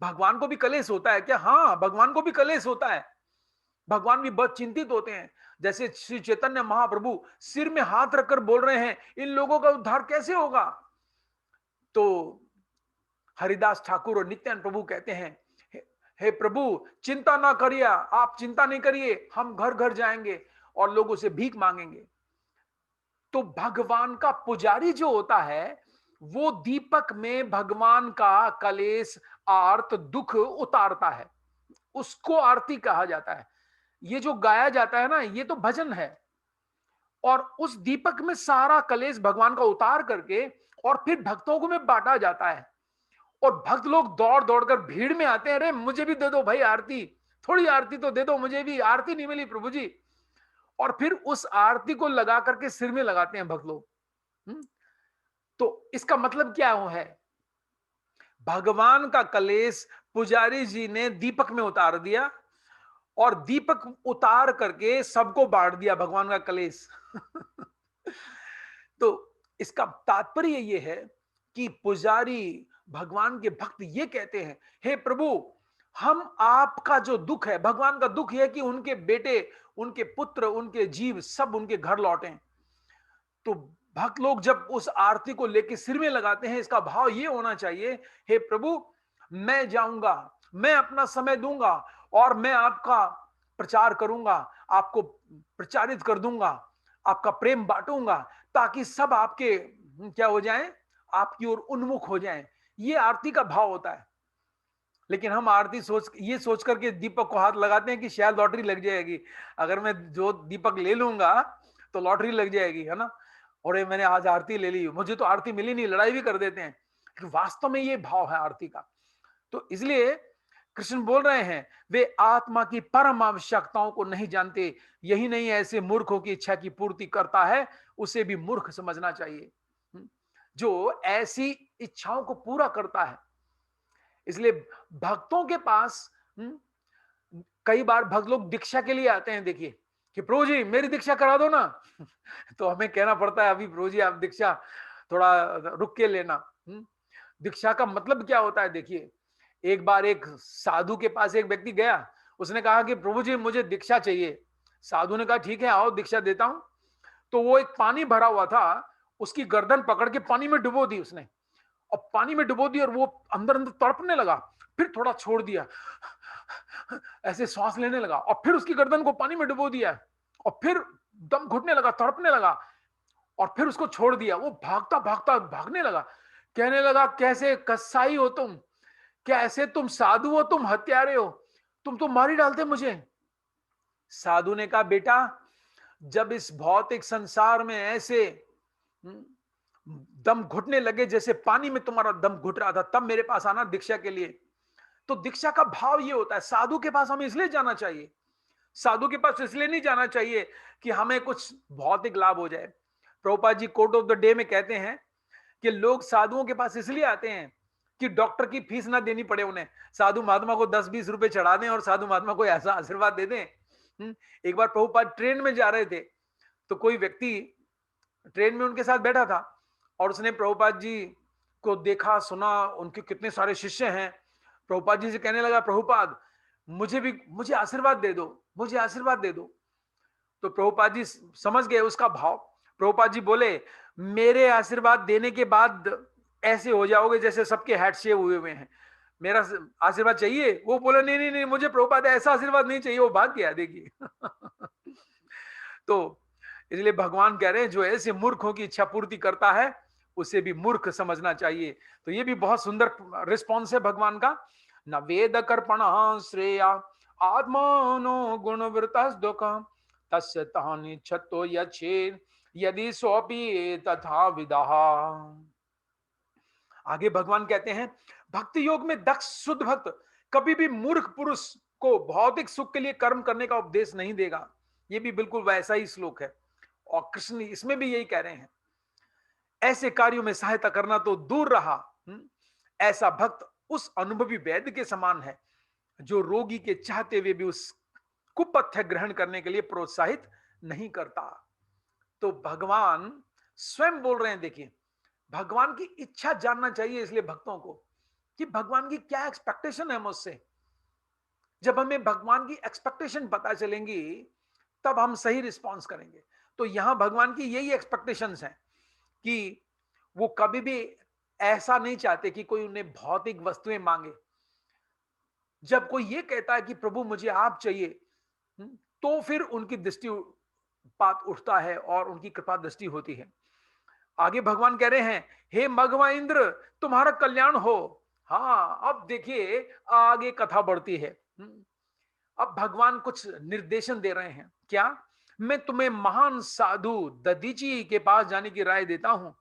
भगवान को भी कलेश होता है क्या? हाँ, भगवान को भी कलेश होता है। भगवान भी बहुत चिंतित होते हैं। जैसे श्री चैतन्य महाप्रभु सिर में हाथ रखकर बोल रहे हैं, इन लोगों का उद्धार कैसे होगा? तो हरिदास ठाकुर और नित्यानंद प्रभु कहते हैं, हे प्रभु, चिंता ना करिए, आप चिंता नहीं करिए, हम घर घर जाएंगे और लोगों से भीख मांगेंगे। तो भगवान का पुजारी जो होता है, वो दीपक में भगवान का कलेश, आर्त, दुख उतारता है। उसको आरती कहा जाता है। ये जो गाया जाता है ना, ये तो भजन है। और उस दीपक में सारा कलेश भगवान का उतार करके और फिर भक्तों को में बांटा जाता है। और भक्त लोग दौड़ दौड़ कर भीड़ में आते हैं, अरे मुझे भी दे दो भाई आरती, थोड़ी आरती तो दे दो, मुझे भी आरती नहीं मिली प्रभु जी। और फिर उस आरती को लगा करके सिर में लगाते हैं भक्त लोग। तो इसका मतलब क्या है? भगवान का कलेश पुजारी जी ने दीपक में उतार दिया और दीपक उतार करके सबको बांट दिया भगवान का कलेश। तो इसका तात्पर्य ये है कि पुजारी, भगवान के भक्त ये कहते हैं, हे प्रभु, हम आपका जो दुख है, भगवान का दुख यह है कि उनके बेटे, उनके पुत्र, उनके जीव सब उनके घर लौटे। तो भक्त लोग जब उस आरती को लेके सिर में लगाते हैं, इसका भाव ये होना चाहिए, हे प्रभु, मैं जाऊंगा, मैं अपना समय दूंगा और मैं आपका प्रचार करूंगा, आपको प्रचारित कर दूंगा, आपका प्रेम बांटूंगा, ताकि सब आपके क्या हो जाएं, आपकी ओर उन्मुख हो जाएं। ये आरती का भाव होता है। लेकिन हम आरती ये सोच करके दीपक को हाथ लगाते हैं कि शायद लॉटरी लग जाएगी, अगर मैं जो दीपक ले लूंगा तो लॉटरी लग जाएगी, है ना। और ये मैंने आज आरती ले ली, मुझे तो आरती मिली नहीं, लड़ाई भी कर देते हैं। कि वास्तव में ये भाव है आरती का। तो इसलिए कृष्ण बोल रहे हैं, वे आत्मा की परम आवश्यकताओं को नहीं जानते, यही नहीं ऐसे मूर्खों की इच्छा की पूर्ति करता है, उसे भी मूर्ख समझना चाहिए। जो ऐसी इच्छाओं को पूरा करता है। इसलिए भक्तों के पास कई बार भक्त लोग दीक्षा के लिए आते हैं, देखिए कि प्रभु जी मेरी दीक्षा करा दो ना। तो हमें कहना पड़ता है, अभी प्रभु जी आप दीक्षा थोड़ा रुक के लेना। दीक्षा का मतलब क्या होता है? देखिए, एक बार एक साधु के पास एक व्यक्ति गया, उसने कहा कि प्रभु जी मुझे दीक्षा चाहिए। साधु ने कहा ठीक है आओ दीक्षा देता हूं। तो वो एक पानी भरा हुआ था, उसकी गर्दन पकड़ के पानी में डुबो दी उसने, और पानी में डुबो दी और वो अंदर अंदर तड़पने लगा। फिर थोड़ा छोड़ दिया, ऐसे सांस लेने लगा, और फिर उसकी गर्दन को पानी में डुबो दिया, और फिर दम घुटने लगा, तड़पने लगा, और फिर उसको छोड़ दिया। वो भागता भागता भागने लगा, कहने लगा कैसे कसाई हो तुम, कैसे तुम साधु हो, तुम हत्यारे हो, तुम तो मार ही डालते मुझे। साधु ने कहा बेटा, जब इस भौतिक संसार में ऐसे दम घुटने लगे जैसे पानी में तुम्हारा दम घुट रहा था, तब मेरे पास आना दीक्षा के लिए। तो दीक्षा का भाव ये होता है, साधु के पास हमें इसलिए जाना चाहिए, साधु के पास इसलिए नहीं जाना चाहिए कि हमें कुछ भौतिक लाभ हो जाए। Prabhupada ji coat of the day में कहते हैं कि लोग साधुओं के पास इसलिए आते हैं कि डॉक्टर की फीस ना देनी पड़े उन्हें, साधु महात्मा को 10-20 रुपए चढ़ा दें और साधु महात्मा को ऐसा आशीर्वाद दे दें। एक बार प्रभुपाद ट्रेन में जा रहे थे, तो कोई व्यक्ति ट्रेन में उनके साथ बैठा था और उसने प्रभुपाद जी को देखा, सुना, उनके कितने सारे शिष्य हैं। प्रभुपाद जी से कहने लगा, प्रभुपाद मुझे आशीर्वाद दे दो, मुझे आशीर्वाद दे दो। तो प्रभुपाद जी समझ गए उसका भाव। प्रभुपाद जी बोले, मेरे आशीर्वाद देने के बाद ऐसे हो जाओगे जैसे सबके हेड शेव हुए हुए हैं, मेरा आशीर्वाद चाहिए? वो बोले नहीं नहीं नहीं, मुझे प्रभुपाद ऐसा आशीर्वाद नहीं चाहिए। वो भाग गया, देखिए। तो इसलिए भगवान कह रहे हैं, जो ऐसे मूर्खों की इच्छा पूर्ति करता है उसे भी मूर्ख समझना चाहिए। तो ये भी बहुत सुंदर रिस्पॉन्स है भगवान का। न वेद कर्पण श्रेया आत्मनो गुणवृत दुख तस्य तानि छतो यच्छेद यदि सोपि तथा विदा। आगे भगवान कहते हैं, भक्ति योग में दक्ष शुद्ध भक्त कभी भी मूर्ख पुरुष को भौतिक सुख के लिए कर्म करने का उपदेश नहीं देगा। ये भी बिल्कुल वैसा ही श्लोक है, और कृष्ण इसमें भी यही कह रहे हैं, ऐसे कार्यों में सहायता करना तो दूर रहा। ऐसा भक्त उस अनुभवी वैद्य के समान है जो रोगी के चाहते हुए भी उस कुपथ्य ग्रहण करने के लिए प्रोत्साहित नहीं करता। तो भगवान स्वयं बोल रहे हैं, देखिए भगवान की इच्छा जानना चाहिए इसलिए भक्तों को कि भगवान की क्या एक्सपेक्टेशन है मुझसे। जब हमें भगवान की एक्सपेक्टेशन पता चलेंगी तब हम सही रिस्पॉन्स करेंगे। तो यहां भगवान की यही एक्सपेक्टेशंस हैं कि वो कभी भी ऐसा नहीं चाहते कि कोई उन्हें भौतिक वस्तुएं मांगे। जब कोई ये कहता है कि प्रभु मुझे आप चाहिए, तो फिर उनकी दृष्टि पात उठता है और उनकी कृपा दृष्टि होती है। आगे भगवान कह रहे हैं, हे मघवा इंद्र तुम्हारा कल्याण हो। हाँ, अब देखिए आगे कथा बढ़ती है। अब भगवान कुछ निर्देशन दे रहे हैं, क्या? मैं तुम्हें महान साधु दधीची के पास जाने की राय देता हूं।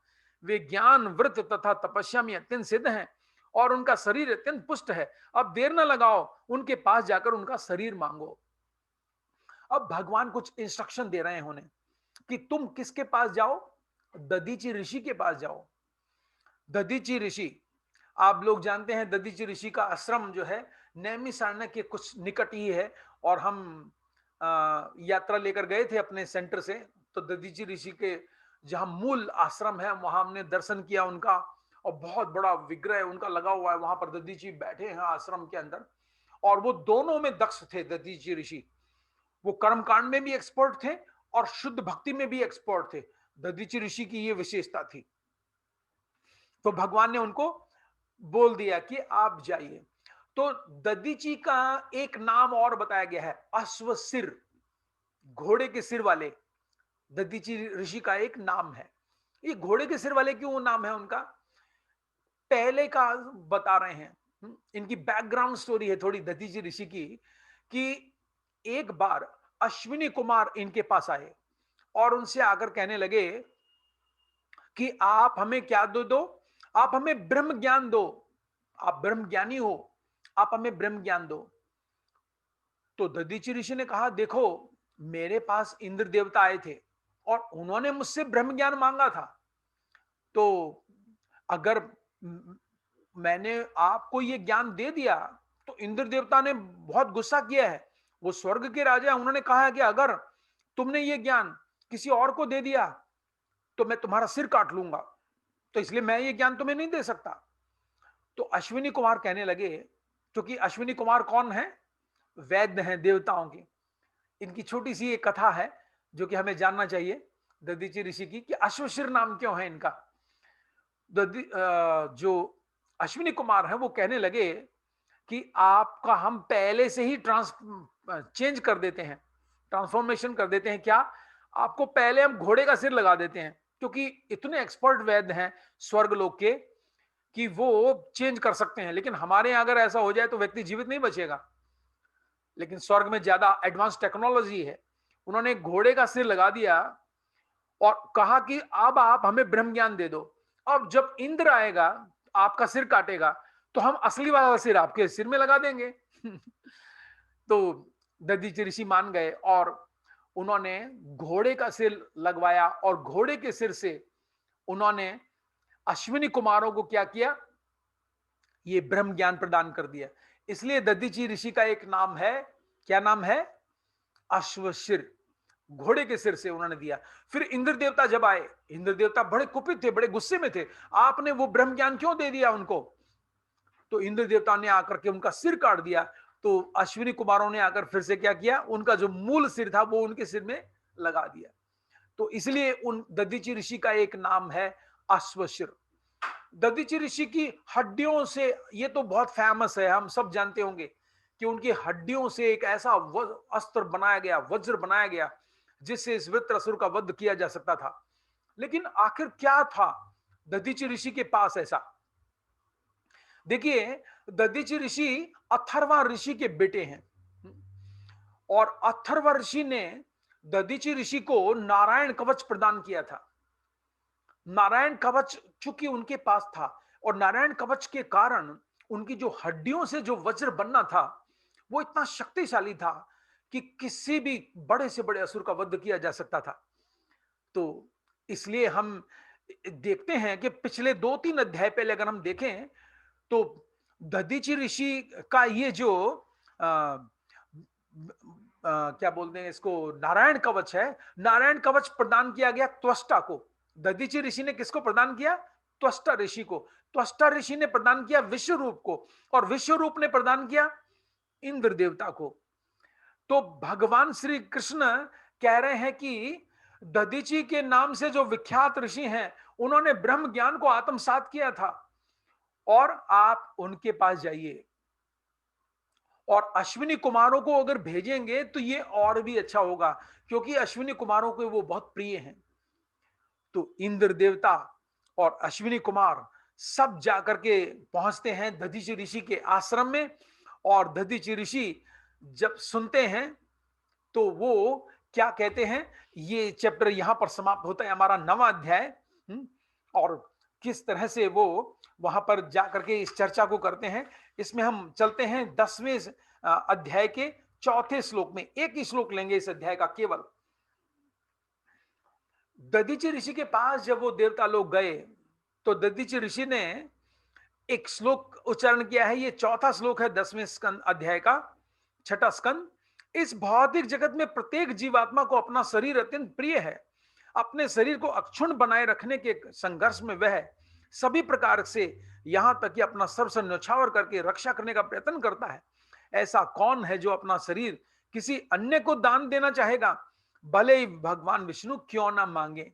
वे ज्ञान व्रत तथा तपस्या में अत्यंत सिद्ध हैं और उनका शरीर अत्यंत पुष्ट है। अब देर न लगाओ, उनके पास जाकर उनका शरीर मांगो। अब भगवान कुछ इंस्ट्रक्शन दे रहे हैं उन्हें कि तुम किसके पास जाओ? दधीची ऋषि के पास जाओ। दधीची ऋषि, आप लोग जानते हैं दधीची ऋषि का आश्रम जो है नैमिषारण्य के कुछ निकट ही है। और हम यात्रा लेकर गए थे अपने सेंटर से, तो दधीची ऋषि के जहां मूल आश्रम है वहां हमने दर्शन किया उनका। और बहुत बड़ा विग्रह उनका लगा हुआ है, वहां पर दधीची बैठे हैं आश्रम के अंदर। और वो दोनों में दक्ष थे दधीची ऋषि। वो कर्मकांड में भी एक्सपर्ट थे और शुद्ध भक्ति में भी एक्सपर्ट थे। दधीची ऋषि की ये विशेषता थी। तो भगवान ने उनको बोल दिया कि आप जाइए। तो दधीची का एक नाम और बताया गया है, अश्वसिर, घोड़े के सिर वाले। दधीची ऋषि का एक नाम है। ये घोड़े के सिर वाले क्यों नाम है उनका? पहले का बता रहे हैं। इनकी बैकग्राउंड स्टोरी है थोड़ी दधीची ऋषि की, कि एक बार अश्विनी कुमार इनके पास आए और उनसे आकर कहने लगे कि आप हमें क्या दो? आप हमें ब्रह्म ज्ञान दो। आप ब्रह्म ज्ञानी हो, आप हमें ब्रह्म ज्ञान दो। तो दधीची ऋषि ने कहा, देखो मेरे पास इंद्र देवता आए थे और उन्होंने मुझसे ब्रह्म ज्ञान मांगा था। तो अगर मैंने आपको ये ज्ञान दे दिया तो इंद्र देवता ने बहुत गुस्सा किया है। वो स्वर्ग के राजा, उन्होंने कहा है कि अगर तुमने ये ज्ञान किसी और को दे दिया तो मैं तुम्हारा सिर काट लूंगा, तो इसलिए मैं ये ज्ञान तुम्हें नहीं दे सकता। तो अश्विनी कुमार कहने लगे, क्योंकि अश्विनी कुमार कौन है? वैद्य हैं देवताओं की। इनकी छोटी सी एक कथा है जो कि हमें जानना चाहिए दधीची ऋषि की, कि अश्वशिर नाम क्यों है इनका। जो अश्विनी कुमार है वो कहने लगे कि आपका हम पहले से ही चेंज कर देते हैं, ट्रांसफॉर्मेशन कर देते हैं। क्या? आपको पहले हम घोड़े का सिर लगा देते हैं, क्योंकि इतने एक्सपर्ट वैद्य हैं स्वर्ग लोक के कि वो चेंज कर सकते हैं। लेकिन हमारे यहां अगर ऐसा हो जाए तो व्यक्ति जीवित नहीं बचेगा। लेकिन स्वर्ग में ज्यादा एडवांस टेक्नोलॉजी है। उन्होंने घोड़े का सिर लगा दिया और कहा कि अब आप हमें ब्रह्म ज्ञान दे दो। अब जब इंद्र आएगा आपका सिर काटेगा तो हम असली वाला सिर आपके सिर में लगा देंगे। तो दधीची ऋषि मान गए और उन्होंने घोड़े का सिर लगवाया और घोड़े के सिर से उन्होंने अश्विनी कुमारों को क्या किया? ये ब्रह्म ज्ञान प्रदान कर दिया। इसलिए दधीची ऋषि का एक नाम है, क्या नाम है? अश्वशिर, घोड़े के सिर से उन्होंने दिया। फिर इंद्र देवता जब आए, इंद्र देवता बड़े कुपित थे, बड़े गुस्से में थे, आपने वो ब्रह्म ज्ञान क्यों दे दिया उनको? तो इंद्र देवता ने आकर के उनका सिर काट दिया। तो अश्विनी कुमारों ने आकर फिर से क्या किया? उनका जो मूल सिर था वो उनके सिर में लगा दिया। तो इसलिए उन दधीची ऋषि का एक नाम है अश्वशिर। दधीची ऋषि की हड्डियों से, ये तो बहुत फेमस है, हम सब जानते होंगे कि उनकी हड्डियों से एक ऐसा अस्त्र बनाया गया, वज्र बनाया गया, जिससे इस वृत्रासुर का वध किया जा सकता था। लेकिन आखिर क्या था दधीची ऋषि के पास ऐसा? देखिए, दधीची ऋषि अथर्वा ऋषि के बेटे हैं और अथर्वा ऋषि ने दधीची ऋषि को नारायण कवच प्रदान किया था। नारायण कवच चूंकि उनके पास था और नारायण कवच के कारण उनकी जो हड्डियों से जो वज्र बनना था वो इतना शक्तिशाली था कि किसी भी बड़े से बड़े असुर का वध किया जा सकता था। तो इसलिए हम देखते हैं कि पिछले 2-3 अध्याय पहले अगर हम देखें तो दधीची ऋषि का ये जो क्या बोलते हैं इसको, नारायण कवच है, नारायण कवच प्रदान किया गया त्वष्टा को। दधीचि ऋषि ने किसको प्रदान किया? त्वष्टा ऋषि को। त्वष्टा ऋषि ने प्रदान किया विश्व रूप को, और विश्व रूप ने प्रदान किया इंद्र देवता को। तो भगवान श्री कृष्ण कह रहे हैं कि दधीचि के नाम से जो विख्यात ऋषि हैं, उन्होंने ब्रह्म ज्ञान को आत्मसात किया था, और आप उनके पास जाइए, और अश्विनी कुमारों को अगर भेजेंगे तो ये और भी अच्छा होगा, क्योंकि अश्विनी कुमारों को वो बहुत प्रिय हैं। तो इंद्र देवता और अश्विनी कुमार सब जाकर के पहुंचते हैं दधीचि ऋषि के आश्रम में, और दधीचि ऋषि जब सुनते हैं तो वो क्या कहते हैं, ये चैप्टर यहां पर समाप्त होता है, हमारा 9वां अध्याय। और किस तरह से वो वहां पर जाकर के इस चर्चा को करते हैं, इसमें हम चलते हैं 10वें अध्याय के 4थे श्लोक में। एक ही श्लोक लेंगे इस अध्याय का केवल। दधीचि ऋषि के पास जब वो देवता लोग गए, तो दधीचि ऋषि ने एक श्लोक उच्चारण किया है। ये 4था श्लोक है 10वें स्कंद अध्याय का, 6ठा स्कंद। इस भौतिक जगत में प्रत्येक जीवात्मा को अपना शरीर अत्यंत प्रिय है। अपने शरीर को अक्षुण्ण बनाए रखने के संघर्ष में वह सभी प्रकार से, यहां तक कि अपना सर्वस्व न्यौछावर करके रक्षा करने का प्रयत्न करता है। ऐसा कौन है जो अपना शरीर किसी अन्य को दान देना चाहेगा, भले ही भगवान विष्णु क्यों ना मांगे।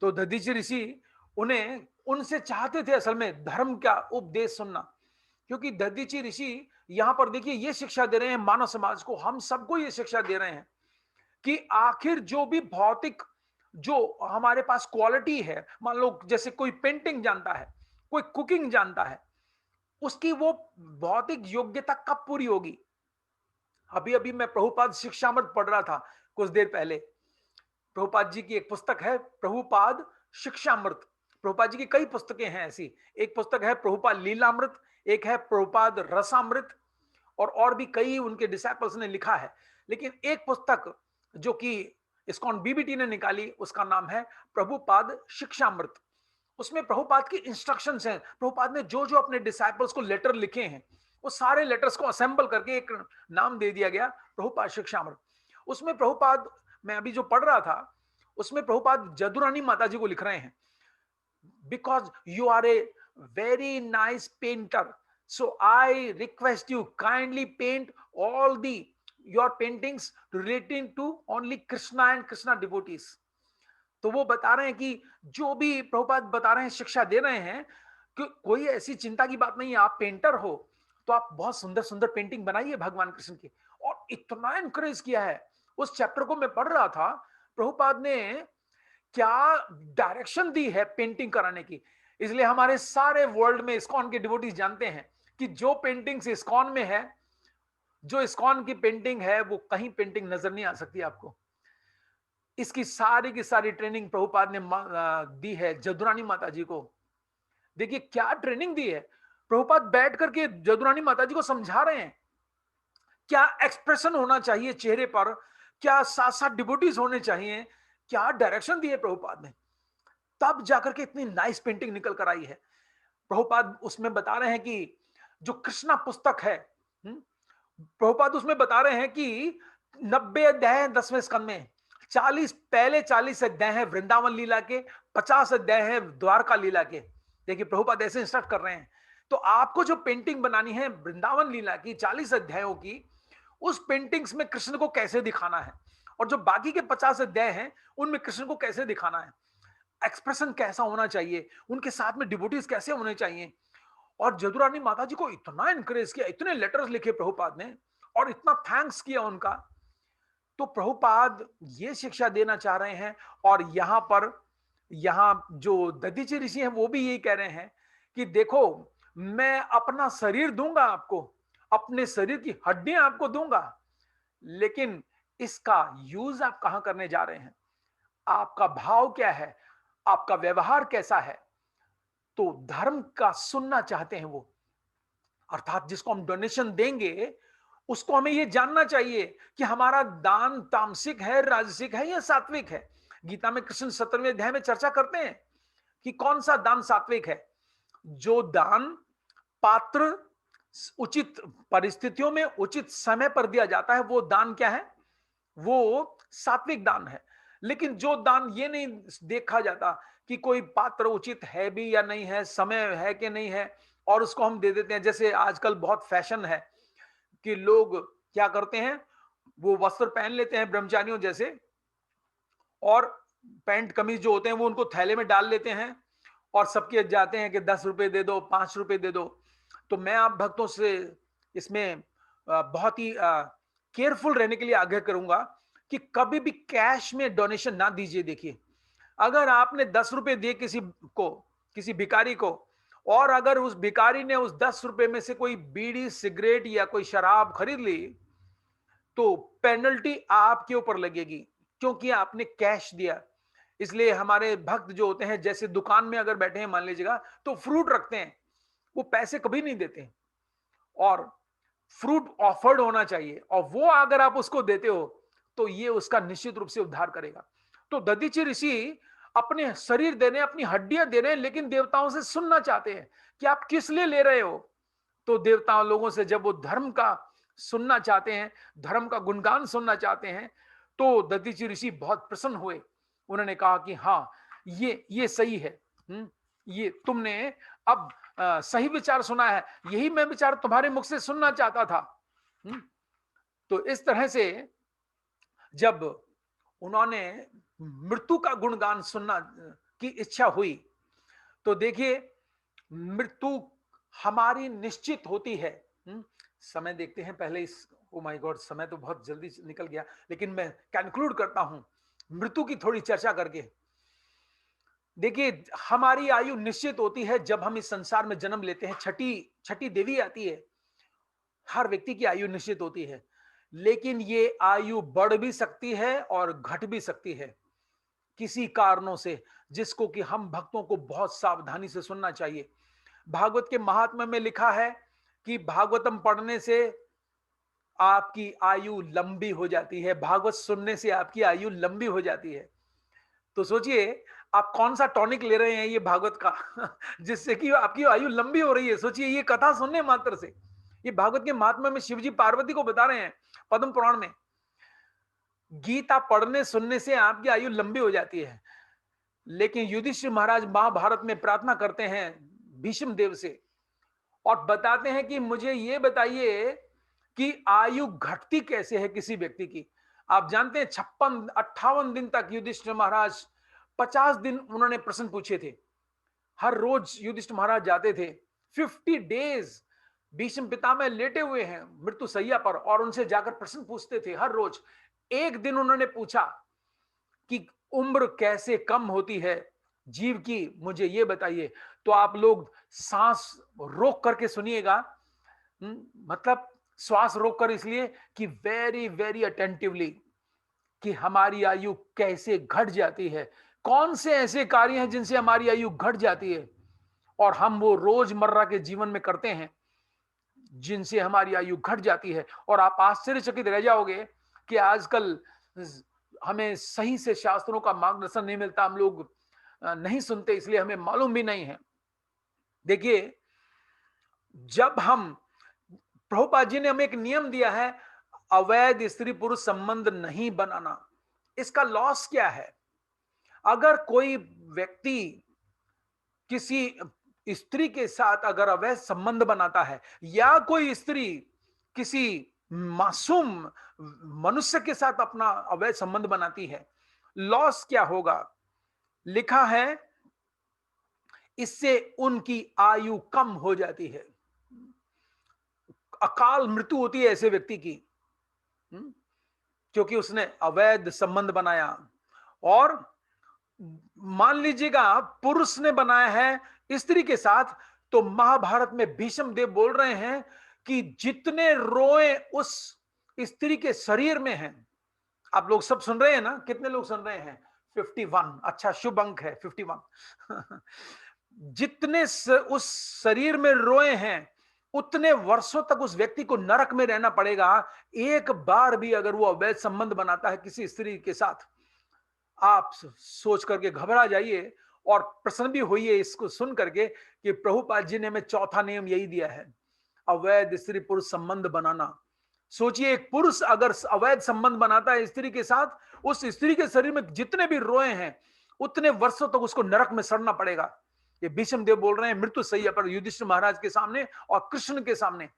तो दधीचि ऋषि उन्हें उनसे चाहते थे असल में धर्म का उपदेश सुनना, क्योंकि दधीचि ऋषि यहां पर देखिए ये शिक्षा दे रहे हैं मानव समाज को, हम सबको ये शिक्षा दे रहे हैं कि आखिर जो भी भौतिक जो हमारे पास क्वालिटी है, मान लो जैसे कोई पेंटिंग जानता है, कोई कुकिंग जानता है, उसकी वो भौतिक योग्यता कब पूरी होगी? अभी अभी मैं प्रभुपाद शिक्षामृत पढ़ रहा था कुछ देर पहले। प्रभुपाद जी की एक पुस्तक है प्रभुपाद शिक्षामृत। प्रभुपाद जी की कई पुस्तकें हैं ऐसी। एक पुस्तक है प्रभुपाद लीलामृत, एक है प्रभुपाद रसामृत, और भी कई उनके डिसाइपल्स ने लिखा है। लेकिन एक पुस्तक जो कि इस्कॉन बीबीटी ने निकाली, उसका नाम है प्रभुपाद शिक्षामृत। उसमें प्रभुपाद की इंस्ट्रक्शंस हैं। प्रभुपाद ने जो जो अपने डिसाइपल्स को लेटर लिखे हैं, वो सारे लेटर्स को असेंबल करके एक नाम दे दिया गया प्रभुपाद शिक्षामृत। उसमें प्रभुपाद, मैं अभी जो पढ़ रहा था, उसमें प्रभुपाद जदुरानी माता जी को लिख रहे हैं, because you are a very nice painter, so I request you kindly paint all the your paintings relating to only Krishna and Krishna devotees. तो वो बता रहे हैं कि जो भी प्रभुपाद बता रहे हैं, शिक्षा दे रहे हैं कि कोई ऐसी चिंता की बात नहीं है, आप पेंटर हो तो आप बहुत सुंदर सुंदर पेंटिंग बनाइए भगवान कृष्ण की। और इतना एनकरेज किया है। उस चैप्टर को मैं पढ़ रहा था, प्रभुपाद ने क्या डायरेक्शन दी है पेंटिंग कराने की। इसलिए हमारे सारे वर्ल्ड में इस्कॉन के डिवोटीज जानते हैं कि जो पेंटिंग्स इस्कॉन में है, जो इस्कॉन की पेंटिंग है, वो कहीं पेंटिंग नजर नहीं आ सकती आपको। इसकी सारी की सारी ट्रेनिंग प्रभुपाद ने दी है जदुरानी माता जी को। देखिए क्या ट्रेनिंग दी है। प्रभुपाद बैठ करके जदुरानी माता जी को समझा रहे हैं क्या एक्सप्रेशन होना चाहिए चेहरे पर, क्या साथ साथ डिवोटीज होने चाहिए, क्या डायरेक्शन दी है प्रभुपाद ने। तब जाकर के इतनी नाइस पेंटिंग निकल कर आई है। प्रभुपाद उसमें बता रहे हैं कि जो कृष्णा पुस्तक है, प्रभुपाद उसमें बता रहे हैं कि 90 अध्याय है 10वें स्कंद में। 40 अध्याय है वृंदावन लीला के, 50 अध्याय है द्वारका लीला के। देखिए प्रभुपाद ऐसे इंस्ट्रक्ट कर रहे हैं। तो आपको जो पेंटिंग बनानी है वृंदावन लीला की 40 अध्यायों की, उस पेंटिंग्स में कृष्ण को कैसे दिखाना है, और जो बाकी के 50 अध्याय हैं उनमें कृष्ण को कैसे दिखाना है, एक्सप्रेशन कैसा होना चाहिए, उनके साथ में डिवोटीज कैसे होने चाहिए। और जदुरानी माता जी को इतना एनकरेज किया, इतने लेटर्स लिखे प्रभुपाद ने, और इतना थैंक्स किया उनका। तो प्रभुपाद ये शिक्षा देना चाह रहे हैं। और यहां जो दधीचि ऋषि हैं वो भी यही कह रहे हैं कि देखो, मैं अपना शरीर दूंगा आपको, अपने शरीर की हड्डियां आपको दूंगा, लेकिन इसका यूज आप कहां करने जा रहे हैं, आपका भाव क्या है, आपका व्यवहार कैसा है। तो धर्म का सुनना चाहते हैं वो, अर्थात जिसको हम डोनेशन देंगे उसको हमें ये जानना चाहिए कि हमारा दान तामसिक है, राजसिक है या सात्विक है। गीता में कृष्ण 17वें अध्याय में चर्चा करते हैं कि कौन सा दान सात्विक है। जो दान पात्र उचित परिस्थितियों में उचित समय पर दिया जाता है, वो दान क्या है? वो सात्विक दान है। लेकिन जो दान ये नहीं देखा जाता कि कोई पात्र उचित है भी या नहीं है, समय है कि नहीं है, और उसको हम दे देते हैं। जैसे आजकल बहुत फैशन है कि लोग क्या करते हैं, वो वस्त्र पहन लेते हैं ब्रह्मचारियों जैसे, और पैंट कमीज जो होते हैं वो उनको थैले में डाल लेते हैं और सबके जाते हैं कि 10 रुपए दे दो, 5 रुपए दे दो। तो मैं आप भक्तों से इसमें बहुत ही केयरफुल रहने के लिए आग्रह करूंगा कि कभी भी कैश में डोनेशन ना दीजिए। देखिए, अगर आपने 10 रुपए दिए किसी को, किसी भिखारी को, और अगर उस भिखारी ने उस 10 रुपए में से कोई बीड़ी सिगरेट या कोई शराब खरीद ली, तो पेनल्टी आपके ऊपर लगेगी, क्योंकि आपने कैश दिया। इसलिए हमारे भक्त जो होते हैं, जैसे दुकान में अगर बैठे हैं मान लीजिएगा, तो फ्रूट रखते हैं, वो पैसे कभी नहीं देते, और फ्रूट ऑफर्ड होना चाहिए, और वो अगर आप उसको देते हो तो ये उसका निश्चित रूप से उद्धार करेगा। तो दधीचि ऋषि अपने शरीर दे रहे हैं, अपनी हड्डियां दे रहे हैं, लेकिन देवताओं से सुनना चाहते हैं कि आप किस लिए ले रहे हो। तो देवताओं लोगों से जब वो धर्म का सुनना चाहते हैं, धर्म का गुणगान सुनना चाहते हैं, तो दधीचि ऋषि बहुत प्रसन्न हुए। उन्होंने कहा कि हाँ, ये सही है। ये तुमने अब सही विचार सुना है, यही मैं विचार तुम्हारे मुख से सुनना चाहता था। तो इस तरह से जब उन्होंने मृत्यु का गुणगान सुनना की इच्छा हुई, तो देखिए, मृत्यु हमारी निश्चित होती है। समय देखते हैं पहले इस, ओ माय गॉड, समय तो बहुत जल्दी निकल गया, लेकिन मैं कंक्लूड करता हूं मृत्यु की थोड़ी चर्चा करके। देखिए, हमारी आयु निश्चित होती है जब हम इस संसार में जन्म लेते हैं। छठी छठी देवी आती है, हर व्यक्ति की आयु निश्चित होती है, लेकिन ये आयु बढ़ भी सकती है और घट भी सकती है किसी कारणों से, जिसको कि हम भक्तों को बहुत सावधानी से सुनना चाहिए। भागवत के महात्म्य में लिखा है कि भागवतम पढ़ने से आपकी आयु लंबी हो जाती है, भागवत सुनने से आपकी आयु लंबी हो जाती है। तो सोचिए, आप कौन सा टॉनिक ले रहे हैं ये भागवत का जिससे कि आपकी आयु लंबी हो रही है। सोचिए, ये कथा सुनने मात्र से। ये भागवत के महात्म्य में शिवजी पार्वती को बता रहे हैं पद्म पुराण में। गीता पढ़ने सुनने से आपकी आयु लंबी हो जाती है। लेकिन युधिष्ठिर महाराज महाभारत में प्रार्थना करते हैं भीष्म देव से, और बताते हैं कि मुझे ये बताइए कि आयु घटती कैसे है किसी व्यक्ति की। आप जानते हैं 56-58 दिन तक युधिष्ठिर महाराज, 50 दिन उन्होंने प्रश्न पूछे थे। हर रोज युधिष्ठिर महाराज जाते थे। 50 डेज भीष्म पितामह लेटे हुए हैं मृत्यु सैया पर, और उनसे जाकर प्रश्न पूछते थे हर रोज। एक दिन उन्होंने पूछा कि उम्र कैसे कम होती है जीव की, मुझे ये बताइए। तो आप लोग सांस रोक करके सुनिएगा। मतलब श्वास रोक कर, इसलिए कि वेरी वेरी अटेंटिवली, कि हमारी आयु कैसे घट जाती है, कौन से ऐसे कार्य हैं जिनसे हमारी आयु घट जाती है, और हम वो रोजमर्रा के जीवन में करते हैं जिनसे हमारी आयु घट जाती है। और आप आश्चर्यचकित रह जाओगे कि आजकल हमें सही से शास्त्रों का मार्गदर्शन नहीं मिलता, हम लोग नहीं सुनते, इसलिए हमें मालूम भी नहीं है। देखिए, जब हम, प्रभुपाद जी ने हमें एक नियम दिया है, अवैध स्त्री पुरुष संबंध नहीं बनाना। इसका लॉस क्या है? अगर कोई व्यक्ति किसी स्त्री के साथ अगर अवैध संबंध बनाता है, या कोई स्त्री किसी मासूम मनुष्य के साथ अपना अवैध संबंध बनाती है, लॉस क्या होगा? लिखा है, इससे उनकी आयु कम हो जाती है, अकाल मृत्यु होती है ऐसे व्यक्ति की, क्योंकि उसने अवैध संबंध बनाया। और मान लीजिएगा पुरुष ने बनाया है स्त्री के साथ, तो महाभारत में भीष्म देव बोल रहे हैं कि जितने रोए उस स्त्री के शरीर में हैं। आप लोग सब सुन रहे हैं ना? कितने लोग सुन रहे हैं? 51। अच्छा, शुभ अंक है 51। जितने उस शरीर में रोए हैं, उतने वर्षों तक उस व्यक्ति को नरक में रहना पड़ेगा। एक बार भी अगर वो अवैध संबंध बनाता है किसी स्त्री के साथ, आप सोच करके घबरा जाइए और प्रसन्न भी होइए इसको सुन करके कि प्रभुपाद जी ने हमें चौथा नियम यही दिया है। अवैध स्त्री पुरुष संबंध बनाना। सोचिए, एक पुरुष अगर अवैध संबंध बनाता है स्त्री के साथ, उस स्त्री के शरीर में जितने भी रोए हैं उतने वर्षों तक उसको नरक में सड़ना पड़ेगा। ये भीष्म देव बोल रहे हैं मृत्यु सैया पर युधिष्ठिर महाराज के सामने और कृष्ण के सामने।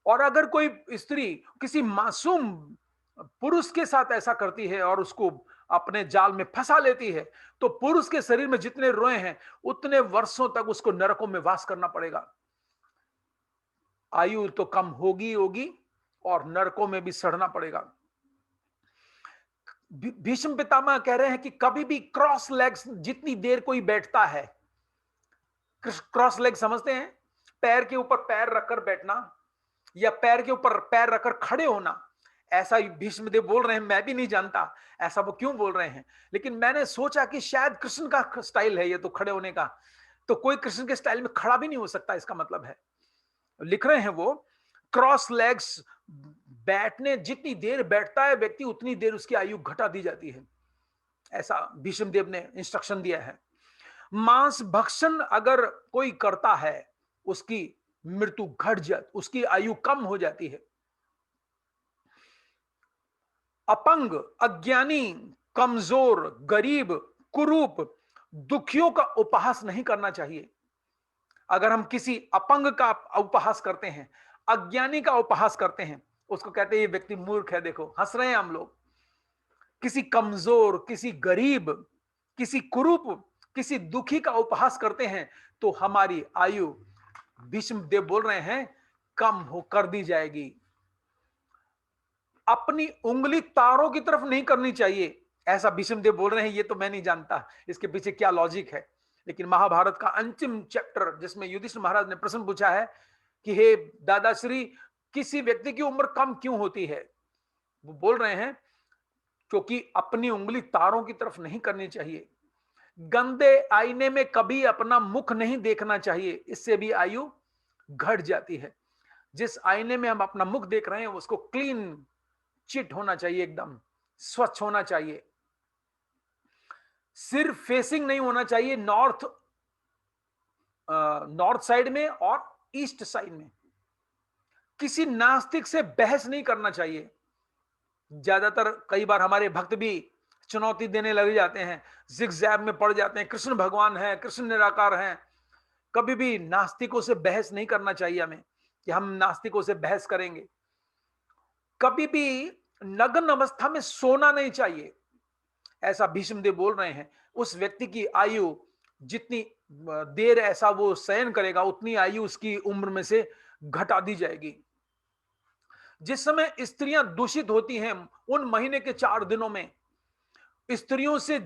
और अगर कोई स्त्री किसी मासूम पुरुष के साथ ऐसा करती है और उसको अपने जाल में फंसा लेती है, तो पुरुष के शरीर में जितने रोए हैं उतने वर्षों तक उसको नरकों में वास करना पड़ेगा। आयु तो कम होगी होगी और नरकों में भी सड़ना पड़ेगा। भीष्म पितामह कह रहे हैं कि कभी भी क्रॉस लेग्स जितनी देर कोई बैठता है, क्रॉस लेग समझते हैं, पैर के ऊपर पैर रखकर बैठना या पैर के ऊपर पैर रखकर खड़े होना, ऐसा भीष्म देव बोल रहे हैं। मैं भी नहीं जानता ऐसा वो क्यों बोल रहे हैं, लेकिन मैंने सोचा कि शायद कृष्ण का स्टाइल है ये तो खड़े होने का, तो कोई कृष्ण के स्टाइल में खड़ा भी नहीं हो सकता, इसका मतलब है। लिख रहे हैं वो, क्रॉस लेग्स बैठने जितनी देर बैठता है व्यक्ति उतनी देर उसकी आयु घटा दी जाती है, ऐसा भीष्म देव ने इंस्ट्रक्शन दिया है। मांस भक्षण अगर कोई करता है उसकी मृत्यु घट जाती, उसकी आयु कम हो जाती है। अपंग, अज्ञानी, कमजोर, गरीब, कुरूप, दुखियों का उपहास नहीं करना चाहिए। अगर हम किसी अपंग का उपहास करते हैं, अज्ञानी का उपहास करते हैं, उसको कहते हैं ये व्यक्ति मूर्ख है, देखो हंस रहे हैं हम लोग। किसी कमजोर, किसी गरीब, किसी कुरूप, किसी दुखी का उपहास करते हैं तो हमारी आयु, भीष्म देव बोल रहे हैं, कम हो कर दी जाएगी। अपनी उंगली तारों की तरफ नहीं करनी चाहिए, ऐसा भीष्म देव बोल रहे हैं। ये तो मैं नहीं जानता इसके पीछे क्या लॉजिक है, लेकिन महाभारत का अंतिम चैप्टर जिसमें युधिष्ठिर महाराज ने प्रश्न पूछा है कि हे दादाश्री, किसी व्यक्ति की उम्र कम क्यों होती है, वो बोल रहे हैं क्योंकि अपनी उंगली तारों की तरफ नहीं करनी चाहिए। गंदे आईने में कभी अपना मुख नहीं देखना चाहिए, इससे भी आयु घट जाती है। जिस आईने में हम अपना मुख देख रहे हैं उसको क्लीन चिट होना चाहिए, एकदम स्वच्छ होना चाहिए। सिर फेसिंग नहीं होना चाहिए नॉर्थ साइड में और ईस्ट साइड में। किसी नास्तिक से बहस नहीं करना चाहिए। ज्यादातर कई बार हमारे भक्त भी चुनौती देने लग जाते हैं, जिगजैग में पड़ जाते हैं, कृष्ण भगवान है, कृष्ण निराकार है। कभी भी नास्तिकों से बहस नहीं करना चाहिए हमें कि हम नास्तिकों से बहस करेंगे। कभी भी नग्न अवस्था में सोना नहीं चाहिए, ऐसा भीष्म देव बोल रहे हैं। उस व्यक्ति की आयु जितनी देर ऐसा वो शयन करेगा उतनी आयु उसकी उम्र में से घटा दी जाएगी। जिस समय स्त्रियां दूषित होती हैं उन महीने के 4 दिनों में स्त्रियों से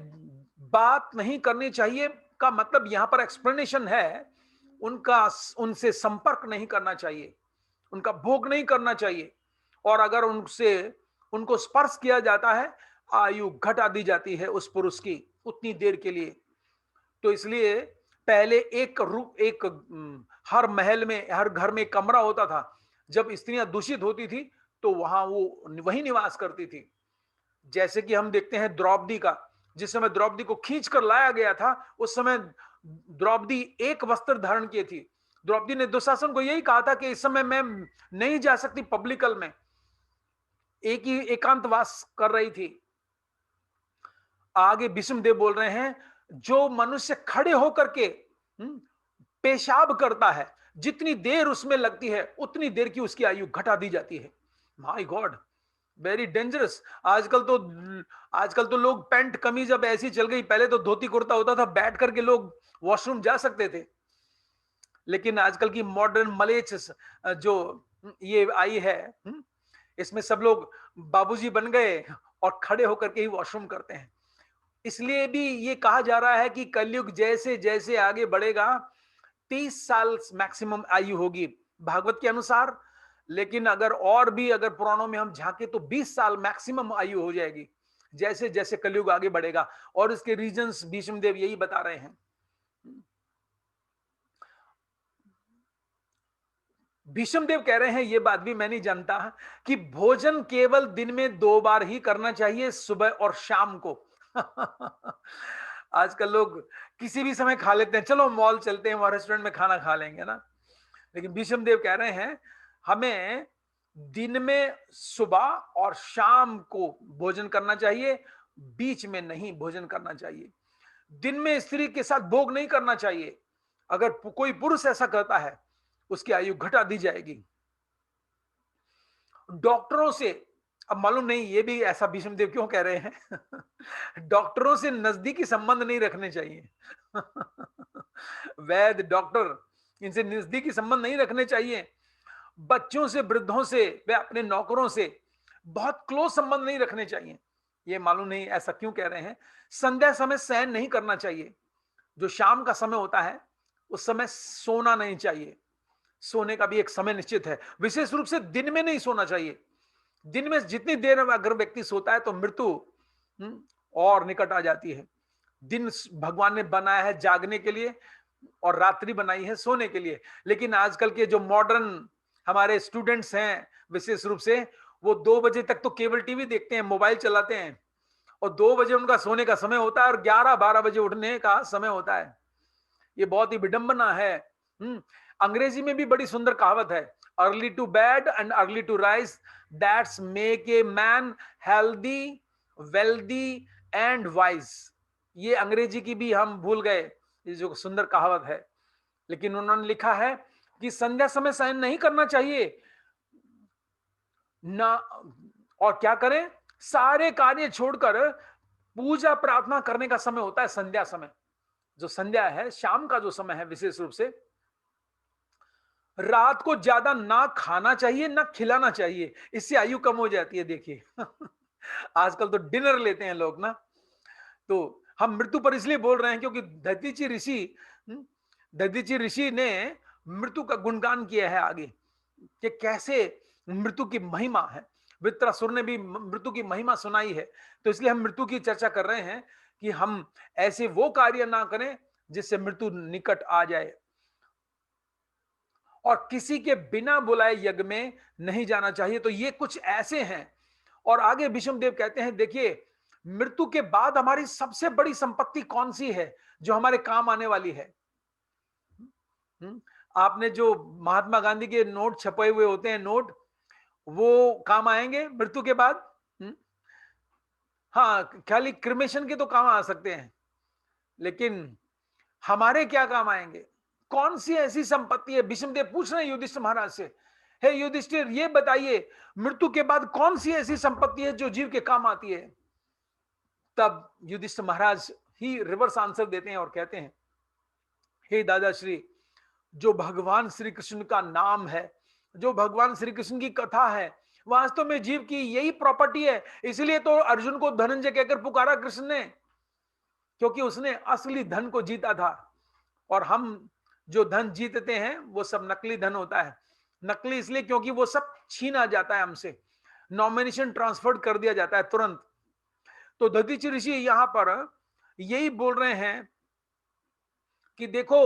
बात नहीं करनी चाहिए का मतलब यहां पर एक्सप्लेनेशन है, उनसे संपर्क नहीं करना चाहिए, उनका भोग नहीं करना चाहिए, और अगर उनको स्पर्श किया जाता है आयु घटा दी जाती है उस पुरुष की उतनी देर के लिए। तो इसलिए पहले हर महल में, हर घर में कमरा होता था, जब स्त्रियां दूषित होती थी तो वहां वो वही निवास करती थी। जैसे कि हम देखते हैं द्रौपदी का, जिस समय द्रौपदी को खींच कर लाया गया था उस समय द्रौपदी एक वस्त्र धारण किए थी। द्रौपदी ने दुशासन को यही कहा था कि इस समय मैं नहीं जा सकती पब्लिकल में, एक ही एकांतवास कर रही थी। आगे भीष्म देव बोल रहे हैं, जो मनुष्य खड़े होकर के पेशाब करता है जितनी देर उसमें लगती है उतनी देर की उसकी आयु घटा दी जाती है। My God, very dangerous. आजकल तो लोग पैंट कमीज अब ऐसी चल गई, पहले तो धोती कुर्ता होता था, बैठ करके लोग वॉशरूम जा सकते थे। लेकिन आजकल की मॉडर्न मलेच जो ये आई है, इसमें सब लोग बाबूजी बन गए और खड़े होकर के ही वॉशरूम करते हैं। इसलिए भी ये कहा जा रहा है कि कलयुग जैसे जैसे आगे बढ़ेगा 30 साल मैक्सिमम आयु होगी भागवत के अनुसार, लेकिन अगर पुराणों में हम झांके तो 20 साल मैक्सिमम आयु हो जाएगी जैसे जैसे कलयुग आगे बढ़ेगा। और इसके रीजंस भीष्म देव यही बता रहे हैं। भीष्म देव कह रहे हैं, ये बात भी मैं नहीं जानता कि भोजन केवल दिन में 2 बार ही करना चाहिए, सुबह और शाम को। आजकल लोग किसी भी समय खा लेते हैं, चलो मॉल चलते हैं वहां रेस्टोरेंट में खाना खा लेंगे ना, लेकिन भीष्मदेव कह रहे हैं हमें दिन में सुबह और शाम को भोजन करना चाहिए, बीच में नहीं भोजन करना चाहिए। दिन में स्त्री के साथ भोग नहीं करना चाहिए। अगर कोई पुरुष ऐसा करता है उसकी आयु घटा दी जाएगी। डॉक्टरों से, अब मालूम नहीं ये भी ऐसा भीष्मदेव क्यों कह रहे हैं डॉक्टरों से नजदीकी संबंध नहीं रखने चाहिए वैद्य डॉक्टर इनसे नजदीकी संबंध नहीं रखने चाहिए। बच्चों से, वृद्धों से, वे अपने नौकरों से बहुत क्लोज संबंध नहीं रखने चाहिए। ये मालूम नहीं ऐसा क्यों कह रहे हैं। संध्या समय शयन नहीं करना चाहिए। जो शाम का समय होता है उस समय सोना नहीं चाहिए। सोने का भी एक समय निश्चित है। विशेष रूप से दिन में नहीं सोना चाहिए। दिन में जितनी देर अगर व्यक्ति सोता है तो मृत्यु और निकट आ जाती है। दिन भगवान ने बनाया है जागने के लिए और रात्रि बनाई है सोने के लिए। लेकिन आजकल के जो मॉडर्न हमारे स्टूडेंट्स हैं विशेष रूप से, वो 2 बजे तक तो केबल टीवी देखते हैं, मोबाइल चलाते हैं, और 2 बजे उनका सोने का समय होता है और 11-12 बजे उठने का समय होता है। ये बहुत ही विडंबना है। अंग्रेजी में भी बड़ी सुंदर कहावत है, early to bed and early to rise that's make a man healthy, wealthy and wise. ये अंग्रेजी की भी हम भूल गए, ये जो सुंदर कहावत है। लेकिन उन्होंने लिखा है कि संध्या समय शयन नहीं करना चाहिए ना, और क्या करें, सारे कार्य छोड़कर पूजा प्रार्थना करने का समय होता है संध्या समय। जो संध्या है, शाम का जो समय है, विशेष रूप से रात को ज्यादा ना खाना चाहिए ना खिलाना चाहिए, इससे आयु कम हो जाती है। देखिए आजकल तो डिनर लेते हैं लोग ना। तो हम मृत्यु पर इसलिए बोल रहे हैं क्योंकि दधीचि ऋषि ने मृत्यु का गुणगान किया है आगे कि कैसे मृत्यु की महिमा है। वृत्रासुर ने भी मृत्यु की महिमा सुनाई है। तो इसलिए हम मृत्यु की चर्चा कर रहे हैं कि हम ऐसे वो कार्य ना करें जिससे मृत्यु निकट आ जाए, और किसी के बिना बुलाए यज्ञ में नहीं जाना चाहिए। तो ये कुछ ऐसे हैं। और आगे भीष्मदेव कहते हैं, देखिए मृत्यु के बाद हमारी सबसे बड़ी संपत्ति कौन सी है जो हमारे काम आने वाली है। आपने जो महात्मा गांधी के नोट छपे हुए होते हैं, नोट, वो काम आएंगे मृत्यु के बाद। हाँ, खाली क्रिमेशन के तो काम आ सकते हैं, लेकिन हमारे क्या काम आएंगे? कौन सी ऐसी संपत्ति है? भीष्मदेव पूछ रहे हैं युधिष्ठिर महाराज से, हे युधिष्ठिर ये बताइए मृत्यु के बाद कौन सी ऐसी संपत्ति है जो जीव के काम आती है? तब युधिष्ठिर महाराज ही रिवर्स आंसर देते हैं और कहते हैं, हे दादाश्री, जो भगवान श्री कृष्ण का नाम है, जो भगवान श्री कृष्ण की कथा है, वास्तव में जीव की यही प्रॉपर्टी है। इसलिए तो अर्जुन को धनंजय कहकर पुकारा कृष्ण ने, क्योंकि उसने असली धन को जीता था। और हम जो धन जीतते हैं वो सब नकली धन होता है। नकली इसलिए क्योंकि वो सब छीना जाता है हमसे, नॉमिनेशन ट्रांसफर कर दिया जाता है तुरंत। तो दधीचि ऋषि यहां पर यही बोल रहे हैं कि देखो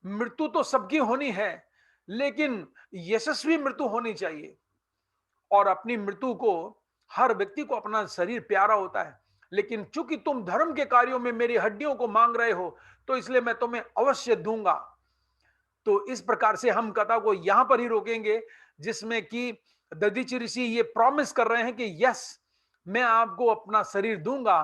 मृत्यु तो सबकी होनी है, लेकिन यशस्वी मृत्यु होनी चाहिए। और अपनी मृत्यु को, हर व्यक्ति को अपना शरीर प्यारा होता है, लेकिन चूंकि तुम धर्म के कार्यों में मेरी हड्डियों को मांग रहे हो तो इसलिए मैं तुम्हें अवश्य दूंगा। तो इस प्रकार से हम कथा को यहां पर ही रोकेंगे, जिसमें कि दधीचि ऋषि ये प्रॉमिस कर रहे हैं कि यस, मैं आपको अपना शरीर दूंगा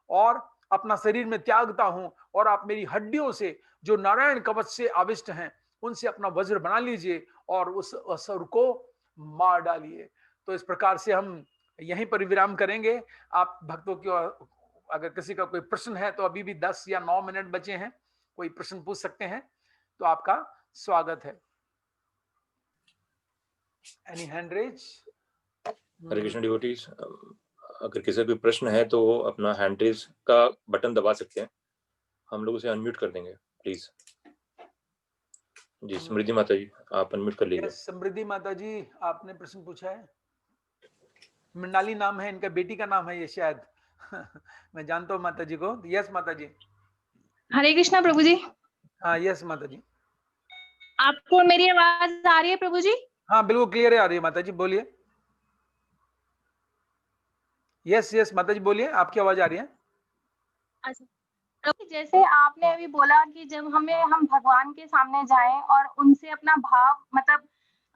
और अपना शरीर में त्यागता हूं, और आप मेरी हड्डियों से जो नारायण कवच से आविष्ट हैं उनसे अपना वज्र बना लीजिए और उस असुर को मार डालिए। तो इस प्रकार से हम यहीं पर विराम करेंगे। आप भक्तों की अगर किसी का कोई प्रश्न है तो अभी भी 10 या 9 मिनट बचे हैं, कोई प्रश्न पूछ सकते हैं तो आपका स्वागत है। Any hand raise? Hare Krishna devotees, अगर किसी का प्रश्न है तो वो अपना हैंड रेज का बटन दबा सकते हैं, हम लोग उसे अनम्यूट कर देंगे प्लीज। जी समृद्धि माता जी, आप अनम्यूट कर लीजिए। समृद्धि माता जी, आपने प्रश्न पूछा है। मृणाली नाम है इनका, बेटी का नाम है ये शायद मैं जानता हूँ माता जी को। यस माता जी। हरे कृष्णा प्रभु जी। हाँ यस माता जी। आपको मेरी आवाज आ रही है प्रभु जी? हाँ बिल्कुल क्लियर है, आ रही है माता जी, बोलिए। यस यस माता जी बोलिए, आपकी आवाज आ रही है। अच्छा, जैसे आपने अभी बोला कि जब हम भगवान के सामने जाएं और उनसे अपना भाव मतलब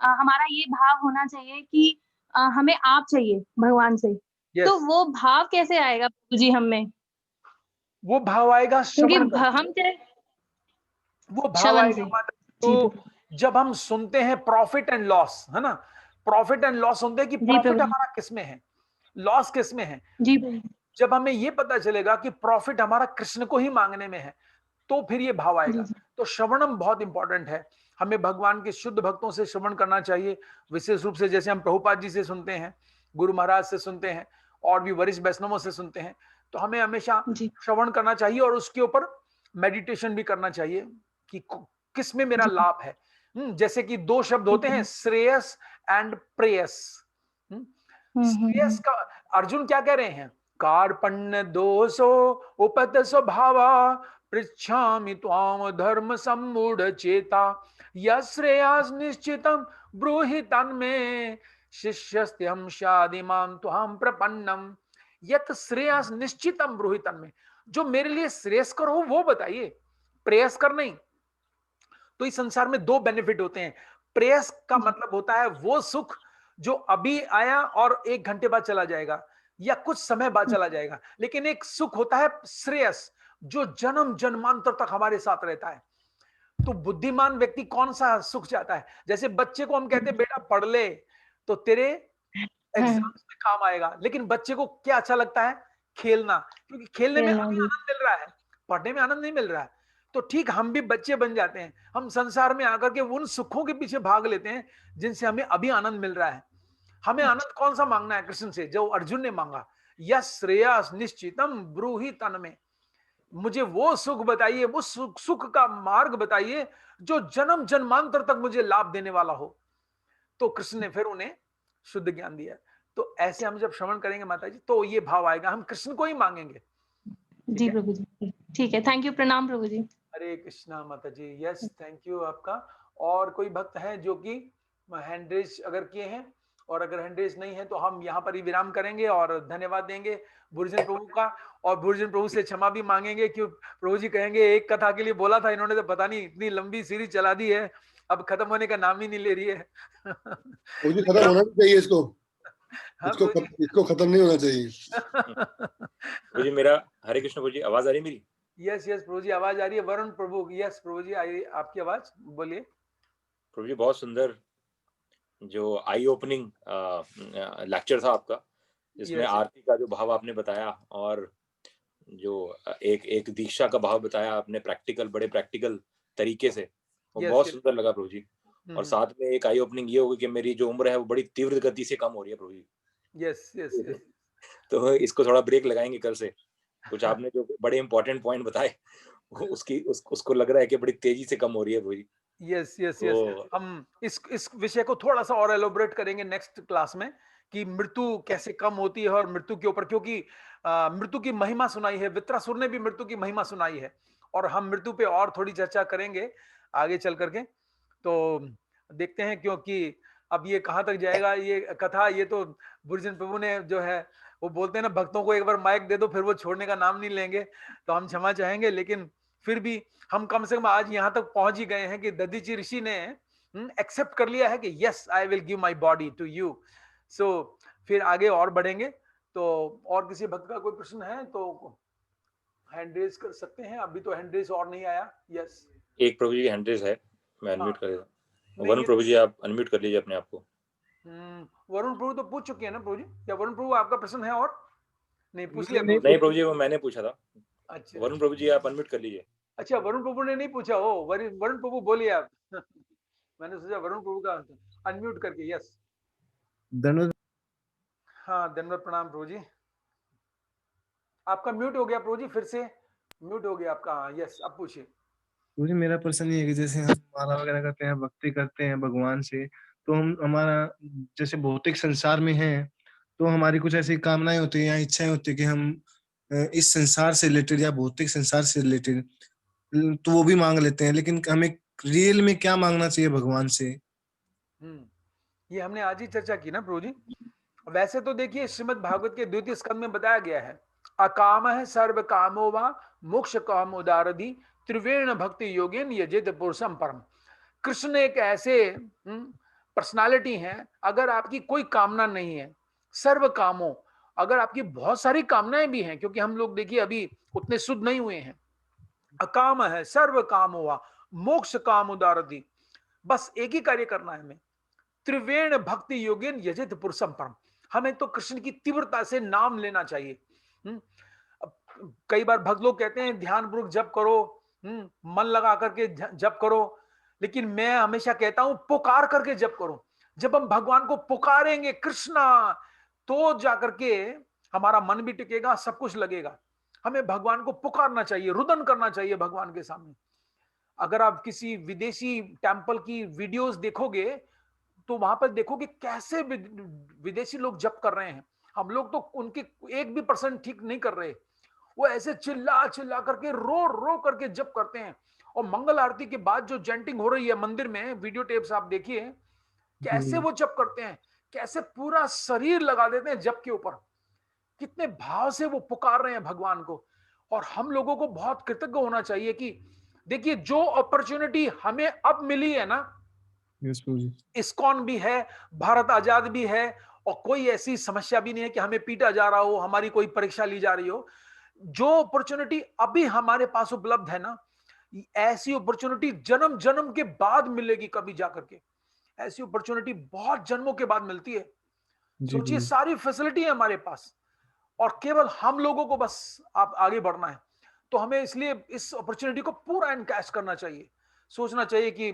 हमारा ये भाव होना चाहिए कि हमें आप चाहिए भगवान से, तो यस, वो भाव कैसे आएगा प्रभु जी हम में? वो भाव आएगा क्योंकि श्रवण करके। हम चाहे वो भाव श्रवण आएगा से। माता जी, जी तो प्रभु जब हम सुनते हैं प्रॉफिट एंड लॉस, है ना, प्रॉफिट एंड लॉस सुनते हैं कि जी प्रॉफिट प्रभु जी। हमारा किसमें है, लॉस किसमें है। जी प्रभु जब हमें ये पता चलेगा कि प्रॉफिट हमारा कृष्ण को ही मांगने में है, तो फिर ये भाव जी आएगा। जी तो श्रवणम बहुत इंपॉर्टेंट है। हमें भगवान के शुद्ध भक्तों से श्रवण करना चाहिए, विशेष रूप से जैसे हम प्रभुपाद जी से सुनते हैं, गुरु महाराज से सुनते हैं, और भी वरिष्ठ वैष्णवों से सुनते हैं। तो हमें हमेशा जी श्रवण करना चाहिए और उसके ऊपर मेडिटेशन भी करना चाहिए कि किस में मेरा जी लाभ है। जैसे कि दो शब्द जी होते हैं, प्रभु। श्रेयस एंड प्रेयस। श्रेयस का अर्जुन क्या कह रहे हैं, कार्पण्य दोषो उपत स्वभावा पृच्छामि त्वाम धर्म सम्मूढ़ चेता यश्रेयास निश्चितम ब्रूहि तन्मे शिष्यस्त्यहं शादिमां त्वाम प्रपन्नम यत श्रेयस निश्चितम ब्रूहि तन्मे। जो मेरे लिए श्रेयस्कर हो वो बताइए, प्रेयस्कर नहीं। तो इस संसार में दो बेनिफिट होते हैं। प्रेयस का मतलब होता है वो सुख जो अभी आया और 1 घंटे बाद चला जाएगा या कुछ समय बाद चला जाएगा, लेकिन एक सुख होता है श्रेयस जो जन्म जन्मांतर तक हमारे साथ रहता है। तो बुद्धिमान व्यक्ति कौन सा सुख चाहता है? जैसे बच्चे को हम कहते हैं बेटा पढ़ ले तो तेरे एग्जाम्स में काम आएगा, लेकिन बच्चे को क्या अच्छा लगता है, खेलना, क्योंकि खेलने में खेलना अभी जी आनंद मिल रहा है, पढ़ने में आनंद नहीं मिल रहा है। तो ठीक हम भी बच्चे बन जाते हैं, हम संसार में आकर के उन सुखों के पीछे भाग लेते हैं जिनसे हमें अभी आनंद मिल रहा है। हमें आनंद कौन सा मांगना है कृष्ण से, जो अर्जुन ने मांगा, यस श्रेयस निश्चितम ब्रूहि तन में। मुझे वो सुख बताइए, वो सुख का मार्ग बताइए जो जन्म जन्मांतर तक मुझे लाभ देने वाला हो। तो कृष्ण ने फिर उन्हें शुद्ध ज्ञान दिया। तो ऐसे हम जब श्रवण करेंगे माता जी, तो ये भाव आएगा, हम कृष्ण को ही मांगेंगे। ठीक जी है, प्रभु जी। ठीक है, थैंक यू, प्रणाम प्रभु जी। हरे कृष्णा माता जी। यस, थैंक यू आपका। और कोई भक्त है जो कि हैंड रेज अगर किए हैं, और अगर हैंड रेज नहीं है तो हम यहाँ पर ही विराम करेंगे और धन्यवाद देंगे बुर्जन प्रभु का। और बुर्जन प्रभु से क्षमा भी मांगेंगे, क्यों प्रभु जी कहेंगे एक कथा के लिए बोला था इन्होंने, तो पता नहीं इतनी लंबी सीरीज चला दी है, अब खत्म होने का नाम ही नहीं ले रही है। मुझे खत्म लेकिन होना नहीं चाहिए इसको, हाँ प्रभु जी। इसको खत्म नहीं होना चाहिए। प्रभु जी मेरा, हरे कृष्ण प्रभु जी, आवाज आ रही मेरी? यस यस प्रभु जी, आवाज आ रही है। वरुण प्रभु, यस प्रभु जी आई आपकी आवाज, बोलिए। प्रभु जी बहुत सुंदर जो आई ओपनिंग लेक्चर था आपका, जिसमें यस आरती का जो भाव आपने बताया और जो एक एक दीक्षा का भाव बताया आपने, प्रैक्टिकल, बड़े प्रैक्टिकल तरीके से, वो यस बहुत यस। सुंदर लगा प्रभु जी। और साथ में एक आई ओपनिंग ये होगी कि मेरी जो उम्र है वो बड़ी तीव्र गति से कम हो रही है प्रभु जी। Yes yes yes. तो इसको थोड़ा ब्रेक लगाएंगे कल से। कुछ आपने जो बड़े इंपॉर्टेंट पॉइंट बताए उसको लग रहा है कि बड़ी तेजी से कम हो रही है प्रभु जी। Yes yes yes. तो हम इस विषय को थोड़ा सा और एलोबरेट करेंगे नेक्स्ट क्लास में, कि मृत्यु कैसे कम होती है और मृत्यु के ऊपर, क्योंकि मृत्यु की महिमा सुनाई है, वित्रासुर ने भी मृत्यु की महिमा सुनाई है, और हम मृत्यु पे और थोड़ी चर्चा करेंगे आगे चल करके। तो देखते हैं, क्योंकि अब ये कहाँ तक जाएगा ये कथा, ये तो बुर्जन प्रभु ने जो है, वो बोलते हैं ना भक्तों को एक बार माइक दे दो फिर वो छोड़ने का नाम नहीं लेंगे, तो हम क्षमा चाहेंगे। लेकिन फिर भी हम कम से कम आज यहाँ तक पहुंच ही गए हैं कि दधीची ऋषि ने एक्सेप्ट कर लिया है कि yes I will give my body to you. So फिर आगे और बढ़ेंगे। तो और किसी भक्त का कोई प्रश्न है तो हैंड रेज कर सकते हैं, अभी तो हैंड रेज और नहीं आया। यस, एक प्रभु जी हैंड रेज है, मैं हाँ अनम्यूट कर देता हूँ। नहीं वरुण प्रभु जी आप अनम्यूट कर लीजिए अपने आप को। वरुण प्रभु तो पूछ चुके हैं ना प्रभु जी, या वरुण प्रभु आपका प्रश्न है और नहीं पूछ लिया? नहीं प्रभु जी, वो मैंने पूछा था। अच्छा वरुण प्रभु जी आप अनम्यूट कर लीजिए। अच्छा, वरुण प्रभु ने नहीं पूछा हो, वरुण प्रभु बोलिए आप। मैंने सोचा वरुण प्रभु का अनम्यूट करके। यस, धन्यवाद। हाँ धन्यवाद, प्रणाम प्रभु जी। आपका म्यूट हो गया प्रभु जी, फिर से म्यूट हो गया आपका। हाँ यस, अब पूछिए। मुझे मेरा प्रश्न ये है कि जैसे हम माला वगैरह करते हैं, भक्ति करते हैं भगवान से, तो हम हमारा जैसे भौतिक संसार में है, तो हमारी कुछ ऐसी कामनाएं होती है या इच्छाएं होती है कि हम इस संसार से रिलेटेड या भौतिक संसार से रिलेटेड, तो वो भी मांग लेते हैं, लेकिन हमें रियल में क्या मांगना चाहिए भगवान से? ये हमने आज ही चर्चा की ना प्रभु जी। वैसे तो देखिए श्रीमद् भागवत के 2वें स्कंद में बताया गया है, अकाम है सर्व कामो वा मोक्ष काम उदारधि त्रिवेण भक्ति योगेन यजेत पुरुषम परम। कृष्ण एक ऐसे पर्सनालिटी हैं, अगर आपकी कोई कामना नहीं है, सर्व कामों, अगर आपकी बहुत सारी कामनाएं भी हैं, क्योंकि हम लोग देखिए अभी उतने शुद्ध नहीं हुए हैं, अकाम है सर्व काम हुआ मोक्ष काम उदारधि, बस एक ही कार्य करना है हमें, त्रिवेण भक्ति योगेन यजित पुरुषम परम। हमें तो कृष्ण की तीव्रता से नाम लेना चाहिए। कई बार भक्त लोग कहते हैं ध्यान पूर्वक जप करो, मन लगा करके जप करो, लेकिन मैं हमेशा कहता हूं पुकार करके जप करो। जब हम भगवान को पुकारेंगे कृष्णा, तो जाकर के हमारा मन भी टिकेगा, सब कुछ लगेगा। हमें भगवान को पुकारना चाहिए, रुदन करना चाहिए भगवान के सामने। अगर आप किसी विदेशी टेम्पल की वीडियोस देखोगे तो वहां पर देखोगे कैसे विदेशी लोग जप कर रहे हैं। हम लोग तो उनके 1% ठीक नहीं कर रहे, वो ऐसे चिल्ला चिल्ला करके रो रो करके जप करते हैं। और मंगल आरती के बाद जो चैंटिंग हो रही है मंदिर में, वीडियो टेप्स आप देखिए कैसे वो जप करते हैं, कैसे पूरा शरीर लगा देते हैं जप के ऊपर, कितने भाव से वो पुकार रहे हैं भगवान को। और हम लोगों को बहुत कृतज्ञ होना चाहिए कि देखिए जो अपॉर्चुनिटी हमें अब मिली है ना, इस्कॉन भी है, भारत आजाद भी है, और कोई ऐसी समस्या भी नहीं है कि हमें पीटा जा रहा हो, हमारी कोई परीक्षा ली जा रही हो। जो अपॉर्चुनिटी अभी हमारे पास उपलब्ध है ना, ऐसी अपॉर्चुनिटी जन्म जन्म के बाद मिलेगी कभी जाकर के। ऐसी अपॉर्चुनिटी बहुत जन्मों के बाद मिलती है। सोचिए सारी फैसिलिटी है हमारे पास, और केवल हम लोगों को बस आप आगे बढ़ना है। तो हमें इसलिए इस अपॉर्चुनिटी को पूरा एनकैश करना चाहिए, सोचना चाहिए कि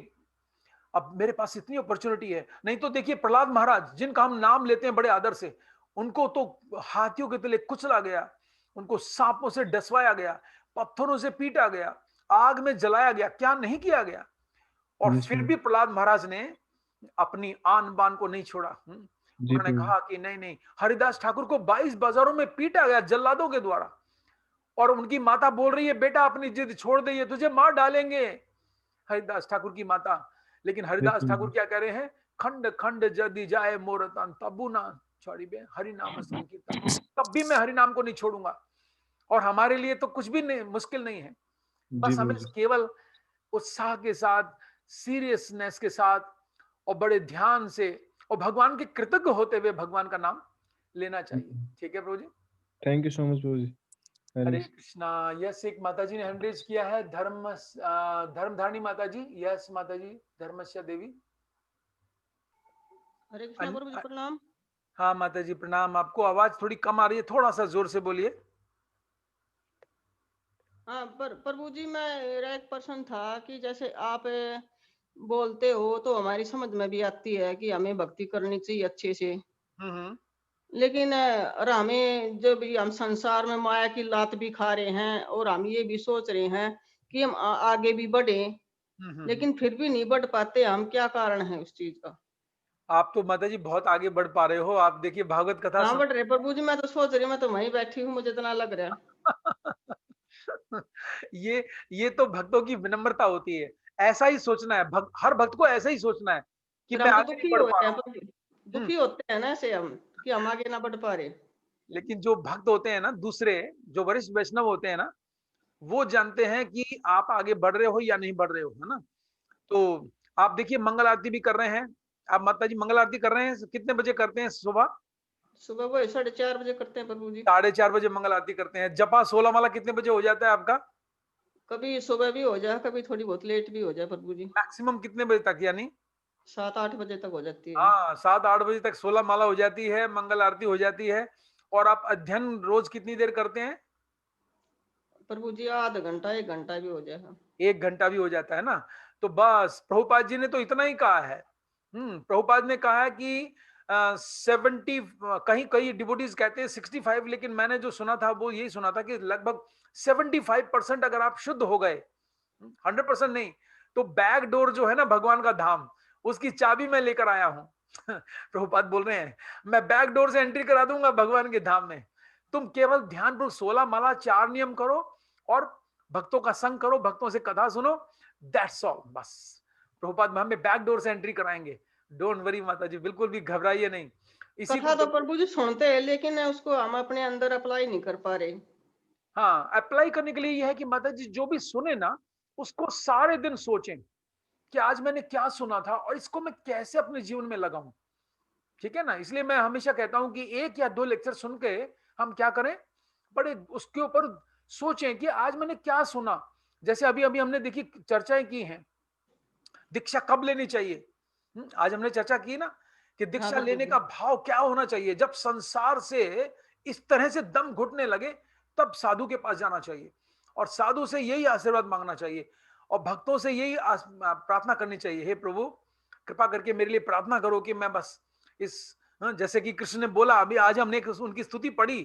अब मेरे पास इतनी अपॉर्चुनिटी है। नहीं तो देखिए प्रहलाद महाराज, जिनका हम नाम लेते हैं बड़े आदर से, उनको तो हाथियों के तले कुचला गया, उनको सांपों से डसवाया गया, पत्थरों से पीटा गया, आग में जलाया गया, क्या नहीं किया गया। और फिर भी प्रहलाद महाराज ने अपनी आन बान को नहीं छोड़ा। उन्होंने कहा कि नहीं नहीं, हरिदास ठाकुर को 22 बाजारों में पीटा गया जल्लादों के द्वारा, और उनकी माता बोल रही है बेटा अपनी जिद छोड़ दे, ये तुझे मार डालेंगे, हरिदास ठाकुर की माता। लेकिन हरिदास ठाकुर क्या कह रहे हैं, खंड खंड जदि जाए मोर तन तबु ना छोड़ी बे हरि नाम संकीर्तन, तब भी मैं हरि नाम को नहीं छोड़ूंगा। और हमारे लिए तो कुछ भी नहीं, मुश्किल नहीं है, बस हमें केवल उत्साह के साथ, सीरियसनेस के साथ और बड़े ध्यान से और भगवान के कृतज्ञ होते हुए भगवान का नाम लेना चाहिए। ठीक है प्रभु जी, थैंक यू सो मच प्रभु जी। हरे कृष्णा। यस, एक माता जी ने हैंड रेज किया है, धर्मधारणी माता जी। यस माता जी, धर्मस्या देवी। हरे कृष्णा प्रभु जी, प्रणाम। हाँ माता जी प्रणाम। आपको आवाज थोड़ी कम आ रही है, थोड़ा सा जोर से बोलिए। हाँ प्रभु जी, मेरा एक प्रश्न था कि जैसे आप बोलते हो तो हमारी समझ में भी आती है कि हमें भक्ति करनी चाहिए अच्छे से, लेकिन और हमें जब हम संसार में माया की लात भी खा रहे हैं और हम ये भी सोच रहे हैं कि हम आगे भी बढ़े, लेकिन फिर भी नहीं बढ़ पाते, हम क्या कारण है उस चीज का? आप तो माता जी बहुत आगे बढ़ पा रहे हो। आप देखिए भागवत कथा हाँ बढ़ रहे प्रभु जी, मैं तो सोच रही हूँ, मैं तो वहीं बैठी हूँ, मुझे इतना लग रहा है। ये तो भक्तों की विनम्रता होती है, ऐसा ही सोचना है। हर भक्त को ऐसा ही सोचना है कि मैं आगे नहीं बढ़ पा रहा हूं। दुखी होते हैं ना ऐसे हम कि हम आगे ना बढ़ पा रहे। लेकिन जो भक्त होते हैं ना, दूसरे जो वरिष्ठ वैष्णव होते हैं ना, वो जानते हैं कि आप आगे बढ़ रहे हो या नहीं बढ़ रहे हो, है ना। तो आप देखिए मंगल आरती भी कर रहे हैं आप, माता जी मंगल आरती कर रहे हैं, कितने बजे करते हैं? सुबह वो 4:30 बजे करते हैं प्रभु जी। 4:30 बजे मंगल आरती करते हैं। जपा 16 माला कितने बजे हो जाता है आपका? कभी सुबह भी हो जाए, कभी थोड़ी बहुत लेट भी हो जाए प्रभु जी। मैक्सिमम कितने बजे तक, यानी 7-8 बजे तक हो जाती है। हाँ, 7-8 बजे तक 16 माला हो जाती है, मंगल आरती हो जाती है। और आप अध्ययन रोज कितनी देर करते हैं? प्रभु जी आधा घंटा 1 घंटा भी हो जाए। 1 घंटा भी हो जाता है ना। तो बस प्रभुपाद जी ने तो इतना ही कहा है। प्रभुपाद ने कहा है कि 70, कहीं कहीं डिवोटीज कहते हैं 65, लेकिन मैंने जो सुना था वो यही सुना था कि लगभग 75% अगर आप शुद्ध हो गए, 100% नहीं, तो बैक डोर जो है ना भगवान का धाम, उसकी चाबी मैं लेकर आया हूं। प्रभुपाद बोल रहे हैं मैं बैक डोर से एंट्री करा दूंगा भगवान के धाम में। तुम केवल ध्यानपूर्वक 16 माला 4 नियम करो और भक्तों का संग करो, भक्तों से कथा सुनो, दैट्स ऑल। बस प्रभुपाद हमें बैक डोर से एंट्री कराएंगे। डोंट वरी माता जी, बिल्कुल भी घबराइए नहीं। कथा तो प्रभु जी सुनते हैं, लेकिन उसको हम अपने अंदर अप्लाई नहीं कर पा रहे। हाँ, अप्लाई करने के लिए ये है कि माता जी जो भी सुने ना, उसको सारे दिन सोचें कि आज मैंने क्या सुना था और इसको मैं कैसे अपने जीवन में लगाऊं। ठीक है ना? इसलिए मैं हमेशा कहता हूं कि 1 या 2 लेक्चर सुन के हम क्या करें, बड़े उसके ऊपर सोचें कि आज मैंने क्या सुना। जैसे अभी-अभी हमने देखी चर्चाएं की हैं, दीक्षा कब लेनी चाहिए? आज हमने चर्चा की ना कि हाँ दीक्षा प्रभु लेने जी। का भाव क्या होना चाहिए। जब संसार से इस तरह से दम घुटने लगे, तब साधु के पास जाना चाहिए और साधु से यही आशीर्वाद मांगना चाहिए और भक्तों से यही प्रार्थना करनी चाहिए, हे प्रभु कृपा करके मेरे लिए प्रार्थना करो कि मैं बस इस, जैसे कि कृष्ण ने बोला अभी, आज हमने उनकी स्तुति पढ़ी,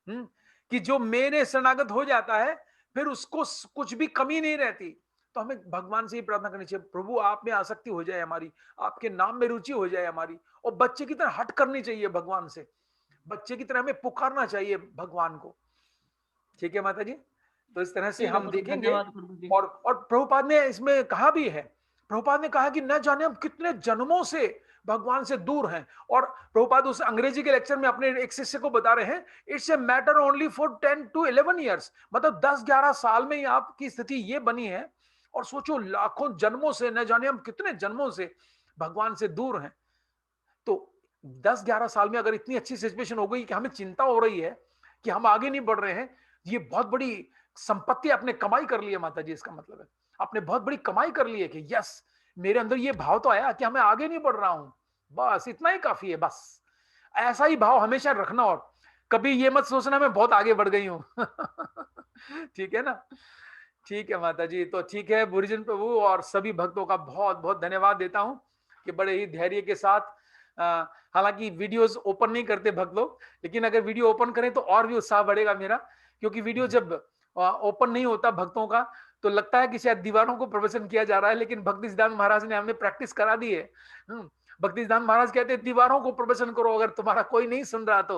कि जो मेरे शरणागत हो जाता है फिर उसको कुछ भी कमी नहीं रहती। तो हमें भगवान से ही प्रार्थना करनी चाहिए, प्रभु आप में आसक्ति हो जाए हमारी, आपके नाम में रुचि हो जाए हमारी, और बच्चे की तरह हट करनी चाहिए भगवान से, बच्चे की तरह हमें पुकारना चाहिए भगवान को। ठीक है माता जी? तो इस तरह से ठीक है हम प्रभु, देखेंगे। धन्यवाद प्रभु जी। और प्रभुपाद ने इसमें कहा भी है, प्रभुपाद ने कहा कि न जाने हम कितने जन्मों से भगवान से दूर हैं। और प्रभुपाद उस अंग्रेजी के लेक्चर में अपने एक शिष्य को बता रहे हैं, it's a matter only for 10 to 11 years, मतलब 10-11 साल में ही आपकी स्थिति ये बनी है। और सोचो लाखों जन्मों से, न जाने हम कितने जन्मों से भगवान से दूर हैं। तो 10-11 साल में अगर इतनी अच्छी सिचुएशन हो गई कि हमें चिंता हो रही है कि हम आगे नहीं बढ़ रहे हैं, ये बहुत बड़ी संपत्ति आपने कमाई कर ली है माता जी। इसका मतलब है आपने बहुत बड़ी कमाई कर ली है कि यस, मेरे अंदर ये भाव तो आया कि मैं आगे नहीं बढ़ रहा हूं, बस इतना ही काफी है। बस ऐसा ही भाव हमेशा रखना और कभी ये मत सोचना मैं बहुत आगे बढ़ गई हूं। ठीक है ना? ठीक है माता जी। तो ठीक है बुरिजन प्रभु और सभी भक्तों का बहुत बहुत धन्यवाद देता हूं कि बड़े ही धैर्य के साथ, हालांकि वीडियोस ओपन नहीं करते भक्त लोग, लेकिन अगर वीडियो ओपन करें तो और भी उत्साह बढ़ेगा मेरा, क्योंकि वीडियो जब ओपन नहीं होता भक्तों का तो लगता है कि शायद दीवारों को प्रवचन किया जा रहा है, लेकिन भक्ति सिद्धांत महाराज ने हमने प्रैक्टिस करा दी है। भक्ति सिद्धांत महाराज कहते हैं दीवारों को प्रवचन करो, अगर तुम्हारा कोई नहीं सुन रहा तो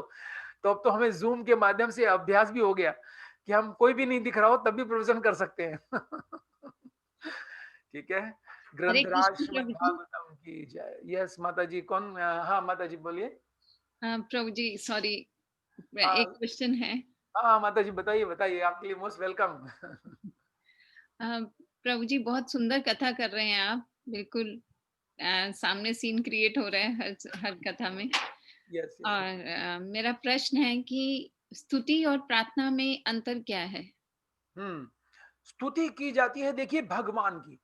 अब तो हमें जूम के माध्यम से अभ्यास भी हो गया कि हम कोई भी नहीं दिख रहा हो तब भी प्रवचन कर सकते हैं। ठीक है, हरे ग्रंथराज कृष्ण श्रीमद् प्रभु जी। भागवतम की जय। यस माता जी, कौन? हाँ माता जी बोलिए। प्रभु जी सॉरी, हाँ एक क्वेश्चन है। हाँ माता जी बताइए बताइए, आपके लिए मोस्ट वेलकम। प्रभु जी बहुत सुंदर कथा कर रहे हैं आप, बिल्कुल सामने सीन क्रिएट हो रहा है हर कथा में। यस और मेरा प्रश्न है कि स्तुति और प्रार्थना में अंतर क्या है? स्तुति की जाती है देखिए भगवान की,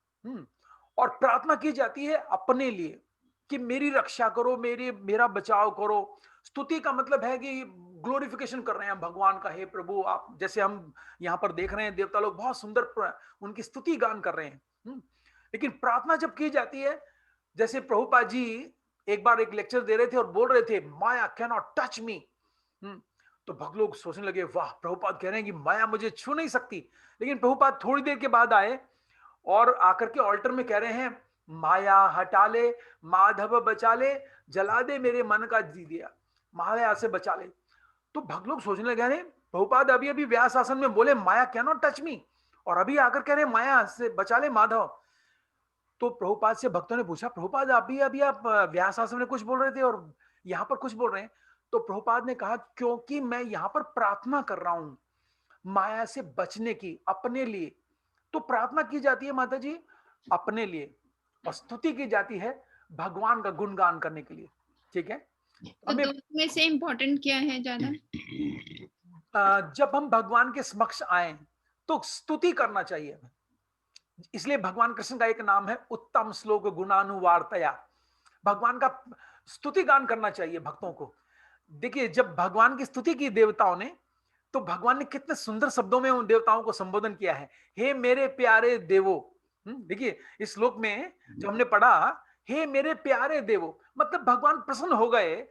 और प्रार्थना की जाती है अपने लिए कि मेरी रक्षा करो, मेरा बचाव करो। स्तुति का मतलब है कि ग्लोरिफिकेशन कर रहे हैं भगवान का, हे प्रभु आप, जैसे हम यहाँ पर देख रहे हैं देवता लोग बहुत सुंदर उनकी स्तुति गान कर रहे हैं। लेकिन प्रार्थना जब की जाती है, जैसे प्रभुपाद जी एक बार एक लेक्चर दे रहे थे और बोल रहे थे माया कैन नॉट टच मी, तो भक्त लोग सोचने लगे वाह, प्रभुपाद कह रहे हैं कि माया मुझे छू नहीं सकती। लेकिन प्रभुपाद थोड़ी देर के बाद आए और आकर के ऑल्टर में कह रहे हैं माया हटा ले, माधव बचा ले, जला दे मेरे मन का दिया, माया से बचा ले। तो भक्त लोग सोचने लगे अरे प्रभुपाद अभी अभी व्यास आसन में बोले माया कैन नॉट टच मी, और अभी आकर कह रहे हैं माया से बचा ले माधव। तो प्रभुपाद से भक्तों ने पूछा प्रभुपाद अभी अभी आप व्यास आसन में कुछ बोल रहे थे और यहाँ पर कुछ बोल रहे हैं। तो प्रभुपाद ने कहा क्योंकि मैं यहाँ पर प्रार्थना कर रहा हूं माया से बचने की, अपने लिए। तो प्रार्थना की जाती है माता जी अपने लिए, और स्तुति की जाती है भगवान का गुणगान करने के लिए। ठीक है, तो दोनों में से इम्पोर्टेंट क्या है ज्यादा? जब हम भगवान के समक्ष आए तो स्तुति करना चाहिए, इसलिए भगवान कृष्ण का एक नाम है उत्तम श्लोक गुणानुवार्तया, भगवान का स्तुति गान करना चाहिए भक्तों को। देखिए जब भगवान की स्तुति की देवताओं ने, तो भगवान ने कितने सुंदर शब्दों में उन देवताओं को संबोधन किया है, हे मेरे प्यारे देवो। देखिए इस श्लोक में जो हमने पढ़ा, हे मेरे प्यारे देवो, मतलब भगवान प्रसन्न हो गए।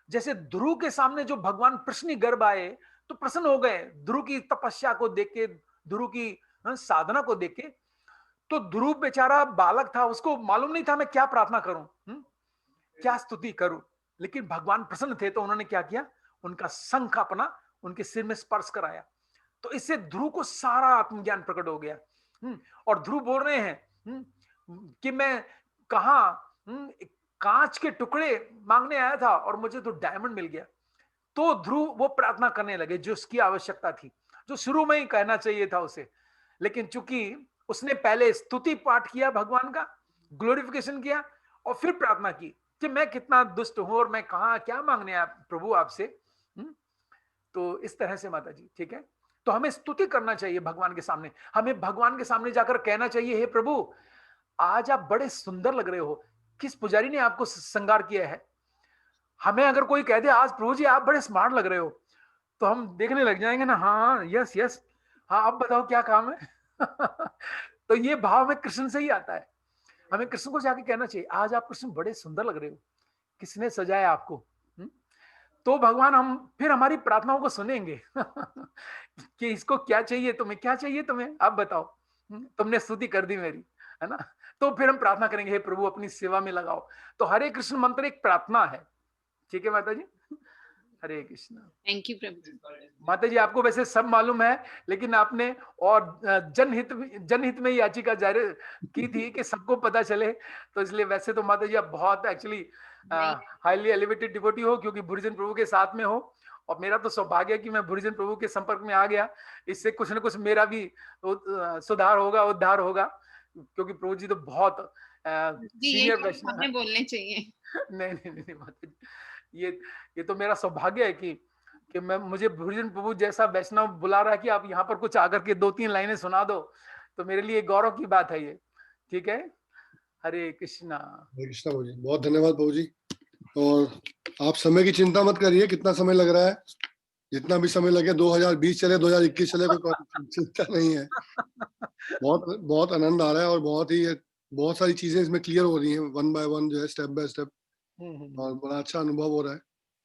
जैसे ध्रुव के सामने जो भगवान प्रश्नि गर्भ आए तो प्रसन्न हो गए, ध्रुव की तपस्या को देख के, ध्रुव की साधना को देख के। तो ध्रुव बेचारा बालक था, उसको मालूम नहीं था मैं क्या प्रार्थना करूं, क्या स्तुति करूं। लेकिन भगवान प्रसन्न थे तो उन्होंने क्या किया, उनका शंख अपना उनके सिर में स्पर्श कराया। तो इससे ध्रुव को सारा आत्मज्ञान प्रकट हो गया। और ध्रुव बोल रहे हैं कि मैं कहा कांच के टुकड़े मांगने आया था और मुझे तो डायमंड मिल गया। तो ध्रुव वो प्रार्थना करने लगे जो उसकी आवश्यकता थी। जो शुरू में ही कहना चाहिए था उसे, लेकिन चूंकि उसने पहले स्तुति पाठ किया भगवान का, ग्लोरिफिकेशन किया और फिर प्रार्थना की कि मैं कितना दुष्ट हूं और मैं कहाँ क्या मांगने आया प्रभु आपसे। तो इस तरह से माता जी, ठीक है, तो हमें स्तुति करना चाहिए भगवान के सामने, हमें भगवान के सामने जाकर कहना चाहिए, हे प्रभु आज आप बड़े सुंदर लग रहे हो, किस पुजारी ने आपको श्रृंगार किया है। हमें अगर कोई कह दे आज प्रभु जी आप बड़े स्मार्ट लग रहे हो, तो हम देखने लग जाएंगे ना, हाँ यस यस, हाँ अब बताओ क्या काम है। तो ये भाव में कृष्ण से ही आता है, हमें कृष्ण को जाके कहना चाहिए आज आप कृष्ण बड़े सुंदर लग रहे हो, किसने सजाया आपको। तो भगवान हम फिर हमारी प्रार्थनाओं को सुनेंगे कि इसको क्या चाहिए तुम्हें, क्या चाहिए तुम्हें, आप बताओ। तुमने स्तुति कर दी मेरी, है ना, तो फिर हम प्रार्थना करेंगे, हे प्रभु अपनी सेवा में लगाओ। तो हरे कृष्ण मंत्र एक प्रार्थना है, ठीक है माता जी। हरे कृष्ण। थैंक यू प्रभु। माता जी आपको वैसे सब मालूम है, लेकिन आपने और जनहित में याचिका जारी की थी कि सबको पता चले, तो इसलिए वैसे तो माता जी आप बहुत एक्चुअली हाईली एलिवेटेड डिवोटी हो, क्योंकि भुरिजन प्रभु के साथ में हो, और मेरा तो सौभाग्य है कि मैं भुरिजन प्रभु के संपर्क में आ गया, इससे कुछ न कुछ मेरा भी सुधार होगा, उद्धार होगा, क्योंकि प्रभु जी तो बहुत सीनियर वैष्णव है। बोलने चाहिए। नहीं माता जी, ये तो मेरा सौभाग्य है कि मैं, मुझे भुरिजन प्रभु जैसा वैष्णव बुला रहा है कि आप यहाँ पर कुछ आकर के 2-3 लाइनें सुना दो, तो मेरे लिए गौरव की बात है ये, ठीक है। हरे कृष्णा। हरे कृष्णा प्रभु जी, बहुत धन्यवाद प्रभु जी। और आप समय की चिंता मत करिए, कितना समय लग रहा है, जितना भी समय लगे, 2020 चले 2021 चले, कोई चिंता नहीं है। बहुत बहुत आनंद आ रहा है और बहुत सारी चीजें इसमें क्लियर हो रही हैं, वन बाय वन जो है, स्टेप बाय स्टेप, और बड़ा अच्छा अनुभव हो रहा है।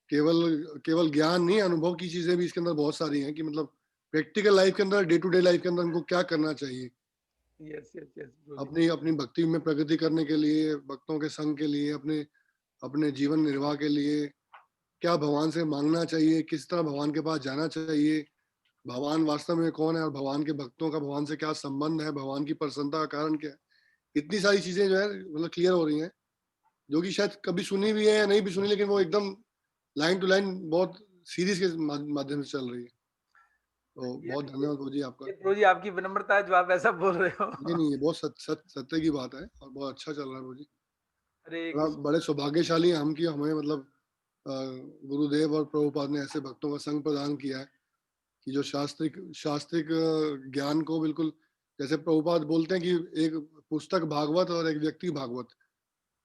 केवल ज्ञान नहीं, अनुभव की चीजें भी इसके अंदर बहुत सारी हैं, कि मतलब प्रैक्टिकल लाइफ के अंदर, डे टू डे लाइफ के अंदर उनको क्या करना चाहिए। यस यस यस, अपनी भक्ति में प्रगति करने के लिए, भक्तों के संग के लिए, अपने जीवन निर्वाह के लिए क्या भगवान से मांगना चाहिए, किस तरह भगवान के पास जाना चाहिए, भगवान वास्तव में कौन है, और भगवान के भक्तों का भगवान से क्या संबंध है, भगवान की प्रसन्नता का कारण क्या है। इतनी सारी चीजें जो है मतलब क्लियर हो रही हैं, जो कि शायद कभी सुनी भी है या नहीं भी सुनी, लेकिन वो एकदम लाइन टू लाइन बहुत सीरीज के माध्यम से चल रही है। तो बहुत धन्यवाद प्रभु जी आपका। प्रभु जी आपकी विनम्रता है जो आप ऐसा बोल रहे हो। नहीं, ये बहुत सत्य की बात है, और बहुत अच्छा चल रहा है प्रभु जी। हरे बड़े सौभाग्यशाली हैं हम कि हमें मतलब गुरुदेव और प्रभुपाद ने ऐसे भक्तों का संग प्रदान किया है, कि जो शास्त्रिक ज्ञान को बिल्कुल, जैसे प्रभुपाद बोलते हैं कि एक पुस्तक भागवत और एक व्यक्ति भागवत,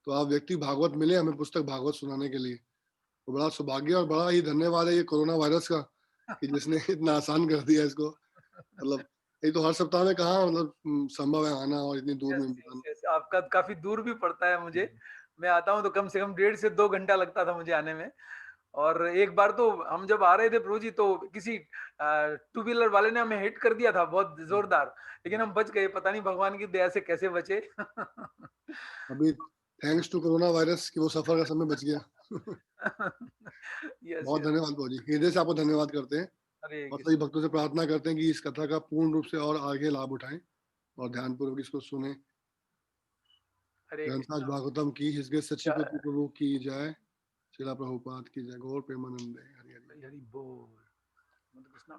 तो आप व्यक्ति भागवत मिले हमें पुस्तक भागवत सुनाने के लिए, तो बड़ा सौभाग्य और बड़ा ही धन्यवाद है ये कोरोना वायरस का, कि जिसने इतना आसान कर दिया इसको। मतलब ये तो हर सप्ताह में कहाँ मतलब संभव है आना, और इतनी दूर में बताना। आपका काफी दूर भी पड़ता है मुझे, मैं आता हूँ तो कम से कम 1.5 से 2 घंटा लगता था मुझे आने में। और एक बार तो हम जब आ रहे थे प्रभु जी, तो किसी 2 व्हीलर वाले ने हमें हिट कर दिया था बहुत जोरदार, लेकिन हम बच गए, पता नहीं भगवान की दया से कैसे बचे। अभी थैंक्स टू कोरोना वायरस कि वो सफर का समय बच गया। बहुत धन्यवाद प्रभु जी, हृदय से आपको धन्यवाद करते हैं, और सभी भक्तों से प्रार्थना करते हैं कि इस कथा का पूर्ण रूप से और आगे लाभ उठाएं और ध्यानपूर्वक इसको सुने। ग्रंथराज भागवतम की, हिसके सच्चिदानंद प्रभु की जय, श्रीला प्रभुपाद की जय, गौर प्रेमानंद। हरि हरि हरि बोल। कृष्णा